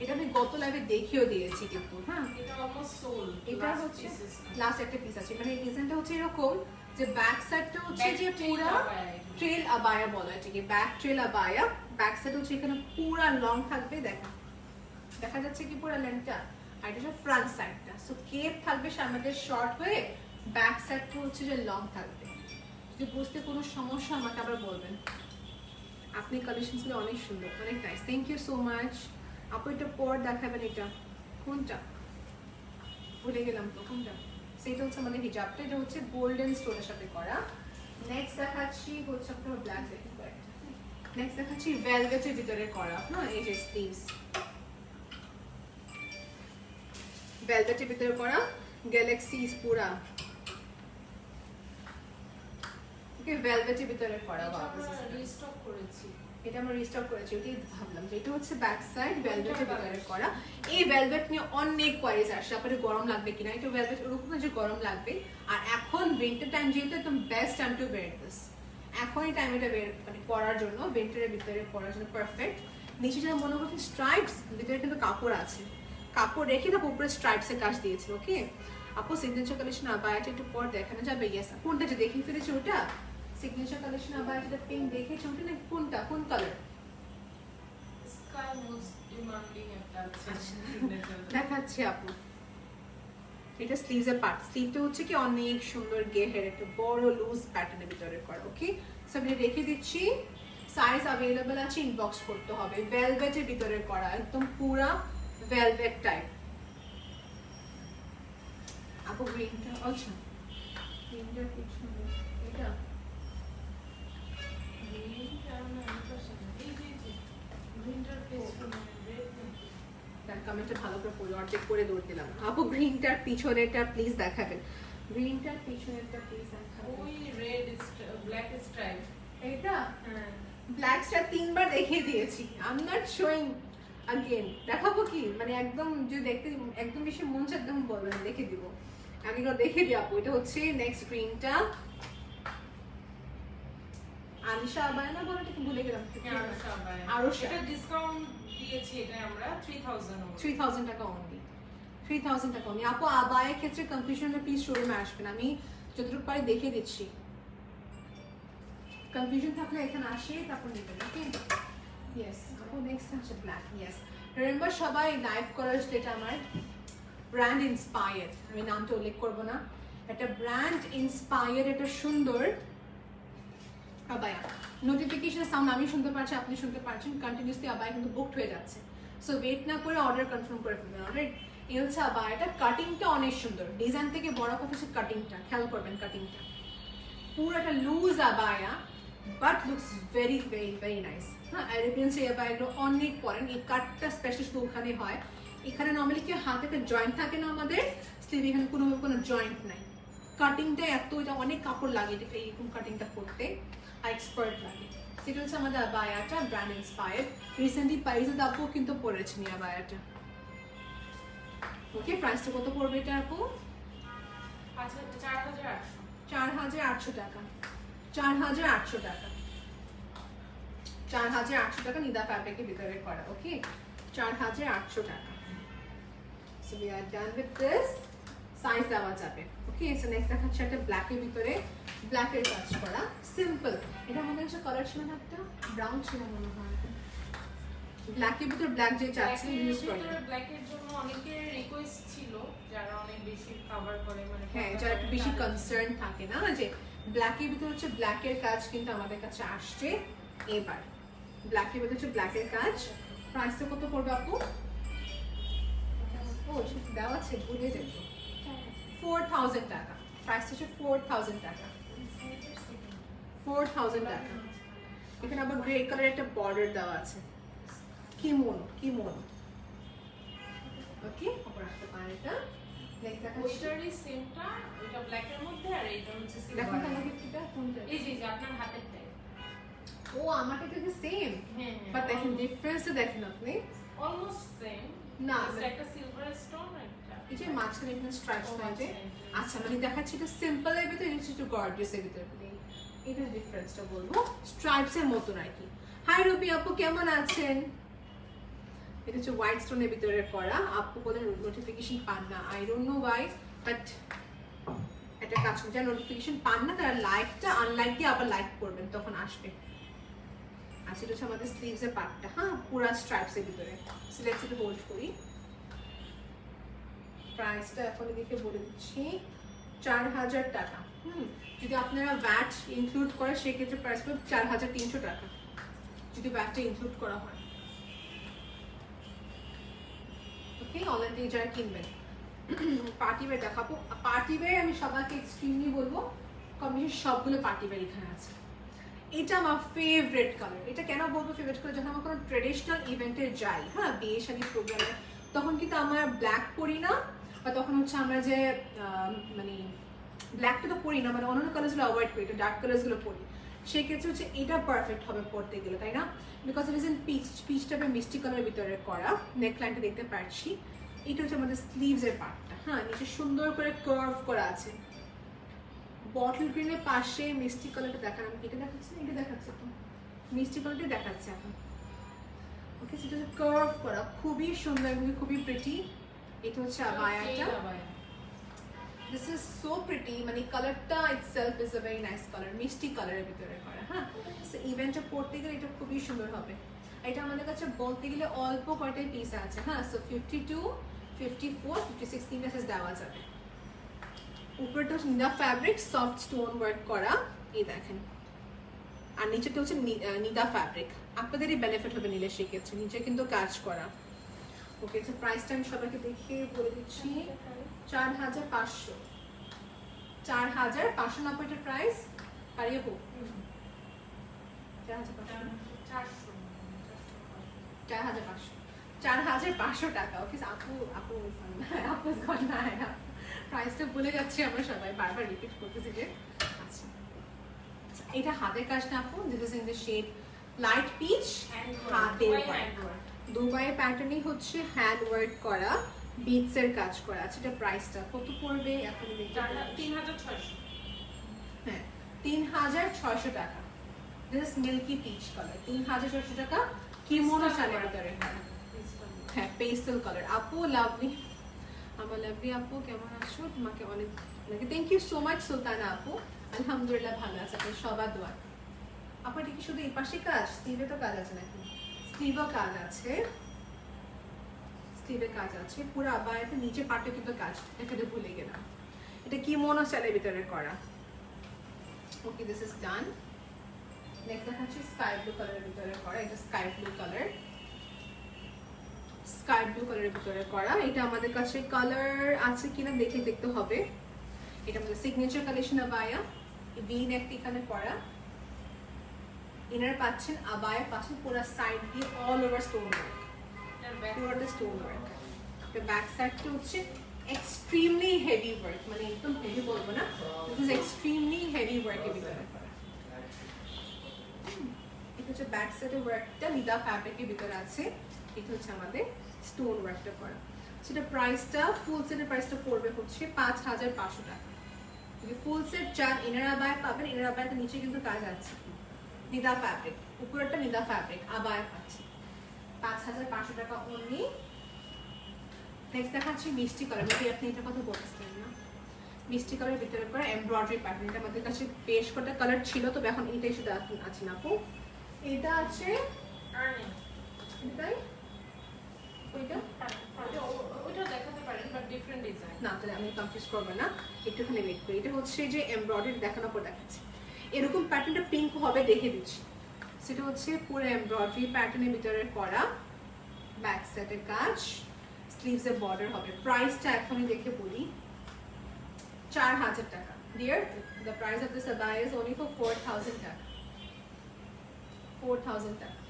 Speaker 1: এটা আমি গত লাইভে দেখিয়েও দিয়েছি কিন্তু। হ্যাঁ,
Speaker 2: এটা অলমোস্ট সোল।
Speaker 1: এটা হচ্ছে লাস্ট একটা পিস আছে। মানে এই ডিজাইনটা হচ্ছে এরকম যে ব্যাক সাইডটা হচ্ছে যে পুরো ট্রেল আবায়া বলা হয়, ঠিক আছে, ব্যাক ট্রেল আবায়া। ব্যাক সাইড হচ্ছে এখানে পুরো লং থাকবে, দেখা যাচ্ছে কি পুরো লেন্থটা। আর এটা হচ্ছে ফ্রন্ট সাইডটা, সো কেপ থাকবে আমাদের শর্ট হয়ে, ব্যাক সাইডটা হচ্ছে যে লং থাকবে। যদি বুঝতে কোনো সমস্যা আমাকে আবার বলবেন। আপনি কালেকশনসগুলো অনেক সুন্দর, অনেক nice, thank you so much আপু। এটা পর দেখাবেন, এটা কোনটা ভুলে গেলাম তো, কোনটা? সেটা হচ্ছে আমাদের হিজাবটা, এটা হচ্ছে গোল্ডেন স্টোনের সাথে করা, নেক্সট দেখাচ্ছি হচ্ছে আপনার ব্ল্যাক নেক্সট দেখাচ্ছি ভেলভেটের ভিতরে করা হ্যাঁ, এই যে স্লিভস ভেলভেটের ভিতরে করা গ্যালাক্সিস পুরা ওকে ভেলভেটের ভিতরে করা
Speaker 2: রিস্টক করেছি।
Speaker 1: এটা আমরা রিস্টক করেছি, ওটাই ভাবলাম যে এটা হচ্ছে ব্যাক সাইড ভেলভেটের ভিতরে করা। এই ভেলভেট নিয়ে অনেক কোয়ারিজ আসছে, আপনাদের গরম লাগবে কিনা, এটা ভেলভেট ওরকম না যে গরম লাগবে। আর এখন উইন্টার টাইম যেহেতু একদম best time to wire this, এখন এই টাইম এটা বের মানে পরার জন্য, উইন্টারের ভিতরে পরার জন্য পারফেক্ট। নিচে যেটা মনে করছি স্ট্রাইপস, ভিতরে কিন্তু কাপড় আছে, কাপড় রেখে তারপর উপরে স্ট্রাইপসের কাজ দিয়েছে। ওকে আপু সিগনেচার কালেকশন আবায়াটা একটু পর দেখানো যাবে? ইয়েস। কোনটা যে দেখিয়ে ফেলেছি ওটা সিগনেচার কালেকশন আবায়াটা পিঙ্ক দেখেছি ওটা না, কোনটা কোন কালার?
Speaker 2: স্কাই মোস্ট ডিমান্ডিং একটা আছে
Speaker 1: দেখাচ্ছি আপু। এটা স্লিভসের পার্ট, স্লিভটা হচ্ছে কি অনেক সুন্দর গেহের একটা বড় লুজ প্যাটার্নের ভিতরে করা। ওকে সো আমি রেখে দিচ্ছি, সাইজ अवेलेबल আছে, ইনবক্স করতে হবে। ভেলভেটের ভিতরে করা, একদম পুরা ভেলভেট টাইপ। আপু গ্রিনটা আচ্ছা গ্রিনটা কিছু এটা কমেন্টে ভালো করে পড়ে অর্ধেক করে দৌড় দিলাম। আপু গ্রিনটার পিছনেরটা প্লিজ দেখাবেন, গ্রিনটার পিছনেরটা প্লিজ দেখাবেন।
Speaker 2: ওই রেড ব্ল্যাক স্ট্রাইপ
Speaker 1: এটা
Speaker 2: হ্যাঁ
Speaker 1: ব্ল্যাক স্টার তিনবার দেখিয়ে দিয়েছি, I am not showing again. দেখাবো কি মানে একদম যে দেখতে একদম বেশি মন চায় একদম বলবেন দেখে দিব, আগে করে দেখে দিই আপু। এটা হচ্ছে নেক্সট গ্রিনটা আলিশা আবায়া না বলে এটা ভুলে গেলাম।
Speaker 2: আরো সেটা ডিসকাউন্ট দিয়েছি, এটা আমরা
Speaker 1: 3000 টাকা অনলি, 3000 টাকা অনলি। আপু আবায়ের ক্ষেত্রে কনফিউশনটা প্লিজ শোরুমে আসবেন, আমি যতটুকু পারি দেখে দিচ্ছি। কনফিউশন থাকলে এখানে আসে তারপর নেবেন। ওকে ইয়েস আপু নেক্সট হচ্ছে ব্ল্যাক। ইয়েস রিমেম্বার সবাই লাইভ করার যেটা আমার ব্র্যান্ড ইন্সপায়ার্ড, আমি নামটা উল্লেখ করব না, একটা ব্র্যান্ড ইন্সপায়ার্ড একটা সুন্দর আবায়া। নোটিফিকেশন সাউন্ড আমি শুনতে পাচ্ছি, আপনি শুনতে পাচ্ছেন, কন্টিনিউসলি আবায়া কিন্তু বুকড হয়ে যাচ্ছে। সো ওয়েট না করে অর্ডার কনফার্ম করে ফেলবেন। অলরাইট এই হচ্ছে আবায়াটা, কাটিংটা অনেক সুন্দর, ডিজাইন থেকে বড় কথা হচ্ছে কাটিংটা, খেয়াল করবেন কাটিংটা পুরো একটা লুজ আবায়া but looks very very very nice. হ্যাঁ অ্যারাবিয়ানস এই আবায়াগুলো অনেক পরেন, এই কাটটা স্পেশাল শুধু ওখানে হয়। এখানে নর্মালি কি হাতে একটা জয়েন্ট থাকে না আমাদের স্লিভ, এখানে কোনো জয়েন্ট নাই। কাটিংটা এত, এটা অনেক কাপড় লাগে এটা এইরকম কাটিংটা করতে, আর এক্সপার্ট লাগে। সেটা হচ্ছে আমাদের আবায়াটা ব্র্যান্ড ইন্সপায়ার্ড। রিসেন্টলি প্যারিসে আপু কিন্তু পরেছেন এই আবায়াটা। ওকে প্রাইসটা কত পড়বে এটা আপু?
Speaker 2: আচ্ছা 4800
Speaker 1: 4800 টাকা, 4800 টাকা, 4800 টাকা নিদা ফ্যাব্রিকের ভিতরে করা। ওকে 4800 টাকা। So we R done with this, size দেওয়া যাবে। ওকে সো নেক্সট দেখাচ্ছি একটা ব্ল্যাকের ভিতরে, ব্ল্যাকের কাজ করা সিম্পল। এটা আমাদের কাছে কালার ছিল না, একটা ব্রাউন ছিল মনে হয়, ব্ল্যাকের ভিতরে ব্ল্যাক যে চাচ্ছি ইউজ করি।
Speaker 2: ব্ল্যাকের জন্য অনেকের রিকোয়েস্ট ছিল, যারা অনেক বেশি কভার করে মানে
Speaker 1: হ্যাঁ যারা একটু বেশি কনসার্ন থাকে না যে ব্ল্যাকের ভিতরে হচ্ছে ব্ল্যাকের কাজ, কিন্তু আমাদের কাছে আসছে এবার ব্ল্যাকের ভিতরে হচ্ছে ব্ল্যাকের কাজ। প্রাইসটা কত পড়বে আপু? ও দেওয়া আছে ভুলে যেত, 4000 টাকা। প্রাইসটা হচ্ছে 4000 টাকা, 4000 টাকা। এখানে আবার গ্রে কালার একটা বর্ডার দেওয়া আছে, কি মনো কি মনো। ওকে আবার আসতে পারে এটা। নেক্সট দেখাচ্ছি
Speaker 2: ওইটারই সেমটা, ওইটা ব্ল্যাকের মধ্যে আর এইটা হচ্ছে
Speaker 1: দেখুন
Speaker 2: সিলভার।
Speaker 1: আমাকে এটা কোনটা?
Speaker 2: এই যে আপনার হাতের টাই।
Speaker 1: ও আমাকে তো সেম,
Speaker 2: হ্যাঁ
Speaker 1: বাট দেখেন ডিফারেন্সটা দেখেন আপনি,
Speaker 2: অলমোস্ট সেম
Speaker 1: না
Speaker 2: একটা সিলভার স্টোন একটা
Speaker 1: এই যে মাঝখানে এখানে স্ট্রাইপস আছে। আচ্ছা মানে দেখাচ্ছি এটা সিম্পল এর ভিতরে, এটা একটু গর্জিয়াস এর ভিতরে, এটা ডিফারেন্সটা বলবো স্ট্রাইপস এর মতন আর কি। হাই রবি আপু কেমন আছেন? এটা হচ্ছে হোয়াইট স্টোনের ভিতরে করা। আপু বলে নোটিফিকেশন পান না, I don't know Y, but একটা কাজ করুন, যারা নোটিফিকেশন পান না তারা লাইকটা আনলাইক দিয়ে আবার লাইক করবেন, তখন আসবে। আর সেটা হচ্ছে আমাদের স্লিভসের পার্টটা, হ্যাঁ পুরা স্ট্রাইপস এর ভিতরে। সিলেক্ট একটু হোল্ড করি, প্রাইসটা এখন দেখে বলে দিচ্ছি 4000 টাকা। যদি আপনারা ভ্যাট ইনক্লুড করে সেক্ষেত্রে প্রাইস পাবে 4300 টাকা, যদি ভ্যাটটা ইনক্লুড করা হয়। ওকে অনলাইন থেকে যারা কিনবেন। পার্টি ওয়্যার দেখাবো, পার্টি ওয়্যার আমি সবাইকে এক্সট্রিমলি বলবো কম্বিনেশন সবগুলো পার্টি ওয়্যার এখানে আছে। এটা আমার ফেভারিট কালার। এটা কেন বলবো ফেভারিট কালার, যখন আমার কোনো ট্রেডিশনাল ইভেন্টে যাই, হ্যাঁ বিয়ে শাদী প্রোগ্রামে, তখন কিন্তু আমরা ব্ল্যাক পরি না, বা তখন হচ্ছে আমরা যে মানে ব্ল্যাকটা তো পরি না, মানে অন্যান্য কালারসগুলো অ্যাভয়েড করি, এটা ডার্ক কালারসগুলো পরি। সেক্ষেত্রে হচ্ছে এটা পারফেক্ট হবে পরতে গেলে, তাই না? Because it is in peach টাইপের মিষ্টি কালারের ভিতরে করা। নেকলাইনটা দেখতে পাচ্ছি, এটা হচ্ছে আমাদের স্লিভসের পার্টটা, হ্যাঁ নিচে সুন্দর করে কার্ভ করা আছে। বটল গ্রিনের পাশে মিষ্টি কালারটা দেখানো, এটা দেখাচ্ছে না, এটা দেখাচ্ছে তো মিষ্টি কালারটা দেখাচ্ছে এখন। ওকে, সেটা হচ্ছে কার্ভ করা, খুবই সুন্দর এবং খুবই প্রিটি। এটা হচ্ছে আবায়াটা। দিস ইজ সো প্রিটি, মানে কালারটা itself is a very nice colour, মিষ্টি কালারের ভিতরে করা। হ্যাঁ, সো ইভেন্টটা পড়তে গেলে এটা খুবই সুন্দর হবে। এটা আমাদের কাছে বলতে গেলে অল্প কয়টাই পিস আছে। হ্যাঁ, সো 52, 54, 56 তিনটা সাইজ দেওয়া যাবে। উপরেটা হচ্ছে Nida fabric, soft stone work করা, এই দেখেন। আর নিচেটা হচ্ছে নিদা ফ্যাব্রিক। আপনাদেরই বেনিফিট হবে নিলে সেক্ষেত্রে, নিচে কিন্তু কাজ করা। ওকে, তো প্রাইসটা আমি সবাইকে দেখিয়ে বলে দিচ্ছি, 4500। 4590 প্রাইস। পারিয়ে হোক 4500 টাকা। ওকে, আপু প্রাইসটা ভুলে যাচ্ছি আমরা সবাই, বারবার রিপিট করতেছি যে। আচ্ছা, এটা হাতের কাজ না আপু, this is in the shade light peach, হাতের ওয়ার্ক। দুবাইয়ের প্যাটার্নই হচ্ছে হ্যান্ড ওয়ার্ক করা, বিটস এর কাজ করা আছে। এটা প্রাইসটা কত পড়বে এখন দেখতে?
Speaker 2: 3600।
Speaker 1: হ্যাঁ, 3600 টাকা। This is milky peach colour, 3600 টাকা। কিমোনো স্টাইলের ভিতরে, হ্যাঁ পেস্টেল কালার। আপু লাভলি, আমার লাভলি আপু কেমন আছো? তোমাকে অনেক thank you so much Sultana আপু। আলহামদুলিল্লাহ ভালো আছে, আপনার সবার দোয়া। আপু এটা কি শুধু এই পাশে কাজ? স্লিভে তো কাজ আছে নাকি? স্লিভও কাজ আছে, স্লিভে কাজ আছে পুরো। আবার এটা নিচে পাটে কিন্তু কাজ, এখানে ভুলে গেলাম। এটা কি মোনো স্টাইলের ভিতরে করা। ওকে, দিস ইজ ডান। নেক্সট দেখাচ্ছি স্কাই ব্লু কালারের ভিতরে করা। এটা sky blue colour, sky blue কালারের ভিতরে করা। এটা আমাদের কাছে কালার আছে কিনা দেখতে হবে। এটা আমাদের সিগনেচার কালেকশন আবায়া, ভি নেক এখানে করা। ইনার পাচ্ছেন, আবায়া পাচ্ছেন পুরো সাইড দিয়ে অল ওভার স্টোন ওয়ার্ক, পুরোটা স্টোন ওয়ার্ক। এটা ব্যাক সাইডটা হচ্ছে এক্সট্রিমলি হেভি ওয়ার্ক, মানে একদম হেভি বলবো না, দিস ইজ এক্সট্রিমলি হেভি ওয়ার্কের ভিতরে করা। এটা হচ্ছে ব্যাক সাইডের ওয়ার্কটা নিদা ফ্যাব্রিকের ভিতরে আছে। এটা হচ্ছে আমাদের স্টোন ওয়ার্কটা করা। সেটা প্রাইসটা ফুল সেটের প্রাইসটা পড়বে হচ্ছে 5500 টাকা। যদি ফুল সেট চান ইনার আবায়া পাবেন, ইনার আবায়াটা নিচে কিন্তু কাজ আছে, নিদা ফ্যাব্রিক, উপরেরটা নিদা ফ্যাব্রিক, আবায়া পাচ্ছি 5500 টাকা অনলি। নেক্সট দেখাচ্ছি মিষ্টি কালার, যদি আপনি এটা কথা বলতেছেন না, মিষ্টি কালারের ভিতরে করে এমব্রয়ডারি প্যাটার্ন। এটা আমাদের কাছে বেশ কটা কালার ছিল, তবে এখন এটাই শুধু আছে না আপু। এটা আছে এটাই,
Speaker 2: ওইটা দেখাতে পারেন বাট ডিফারেন্ট ডিজাইন।
Speaker 1: না তাহলে আমি কনফিউজ করবো না, একটুখানি ওয়েট করি। এটা হচ্ছে যে এমব্রয়ডারি দেখানোর পর দেখাচ্ছি। এরকম প্যাটার্নটা পিঙ্ক হবে, দেখে দিচ্ছি। সেটা হচ্ছে পুরো এমব্রয়ডারি প্যাটার্নের ভিতরে করা, ব্যাক সাইডের কাজ, স্লিভস এর বর্ডার হবে। প্রাইসটা এখনই দেখে বলি, 4000 টাকা। Dear, the price of this abaya is only for 4000 টাকা। 4000 টাকা,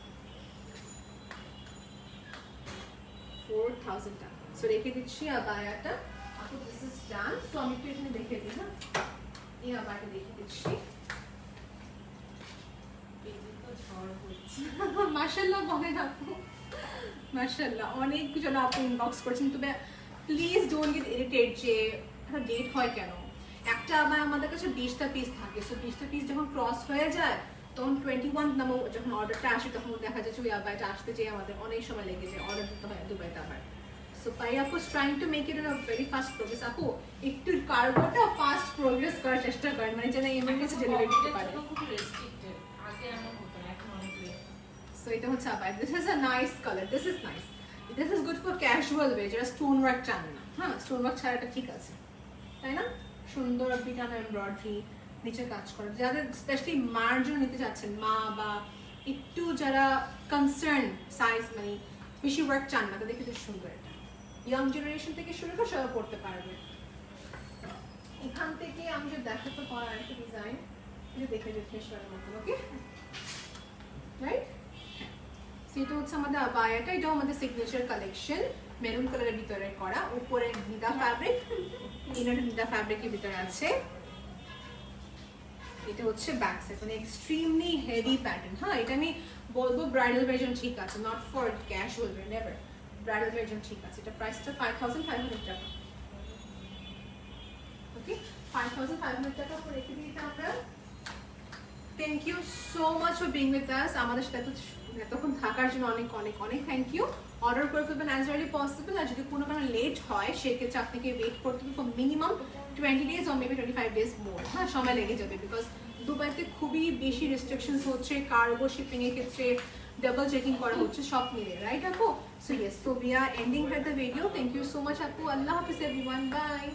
Speaker 1: 4000 টাকা। সো রেখে দিচ্ছি আবায়াটা। আপু দিস ইজ ডান। সো আমি একটু এখানে দেখে দিই, না এই আবায়াটা দেখে দিচ্ছি। মাশাআল্লাহ বলেন আপু, মাশাআল্লাহ অনেকজন আপু ইনবক্স করছেন। তবে প্লিজ ডোন্ট গেট ইরিটেট যে একটা ডেট হয় কেন। একটা আবার আমাদের কাছে 20টা পিস থাকে, সো 20টা পিস যখন ক্রস হয়ে যায় তখন 21 নাম্বার যখন অর্ডারটা আসে তখন দেখা যাচ্ছে ওই আবায়াটা আসতে যেয়ে আমাদের অনেক সময় লেগে যায়, অর্ডার দিতে হয় দুবাইতে আবার। সো পাই আপু trying to make it in a very fast progress. আপু একটু কার্গোটা ফাস্ট প্রোগ্রেস করার চেষ্টা করেন, মানে যেন এমার্জেন্সি ডেলিভারি করতে পারে।
Speaker 2: খুব রেস্ট্রিক্টেড, আগে এমন হতো না, এখন অনেক লেট।
Speaker 1: সো এটা হচ্ছে abaya. This is a nice colour, this is nice, this is good for casual way, যারা স্টোন ওয়ার্ক চান না। হ্যাঁ, স্টোন ওয়ার্ক ছাড়াটা ঠিক আছে, তাই না? সুন্দর বিটানো এমব্রয়ডারি, নিচে কাজ করা। যাদের স্পেশালি মার জন্য নিতে চাচ্ছেন, মা বা একটু যারা কনসার্ন সাইজ, মানে বেশি ওয়ার্ক চান না, তাদের ক্ষেত্রে সুন্দর। এটা ইয়াং জেনারেশন থেকে শুরু করে সবাই পড়তে পারবে। এখান থেকে আমি যে দেখাতে পারি আরেকটা ডিজাইন, এটা দেখে রিফ্রেশ করার মতো। ওকে রাইট, সেটা হচ্ছে আমাদের আবায়াটা, এটাও আমাদের সিগনেচার কালেকশন, মেরুন কালারের ভিতরে করা, উপরে নিদা ফ্যাব্রিক, ইনারটা নিদা ফ্যাব্রিকের ভিতরে আছে। এটা হচ্ছে ব্যাক সাইড, মানে এক্সট্রিমলি হেভি প্যাটার্ন। হ্যাঁ, এটা আমি বলবো ব্রাইডাল ভার্জন ঠিক আছে, not for casual wire, never. Bridal version ঠিক আছে। এটা প্রাইসটা 5500 টাকা। ওকে, 5500 টাকা করে রেখে দিই আমরা। Thank you so much for being with us. আমাদের সাথে এতক্ষণ থাকার জন্য অনেক অনেক অনেক থ্যাংক ইউ। অর্ডার করে ফেলবেন অ্যাজ আর্লি পসিবল, আর যদি কোনো কারণে লেট হয় সেক্ষেত্রে আপনাকে ওয়েট করতে হবে for minimum 20 days or maybe 25 days মোর। হ্যাঁ, সময় লেগে যাবে, বিকজ দুবাইতে খুবই বেশি রেস্ট্রিকশনস হচ্ছে, কার্গো শিপিং এর ক্ষেত্রে ডাবল চেকিং করা হচ্ছে, সব মিলে। রাইট আপু? So yes, so we are ending here the video. Thank you so much আপু। আল্লাহ হাফিজ এভরিওয়ান, বাই।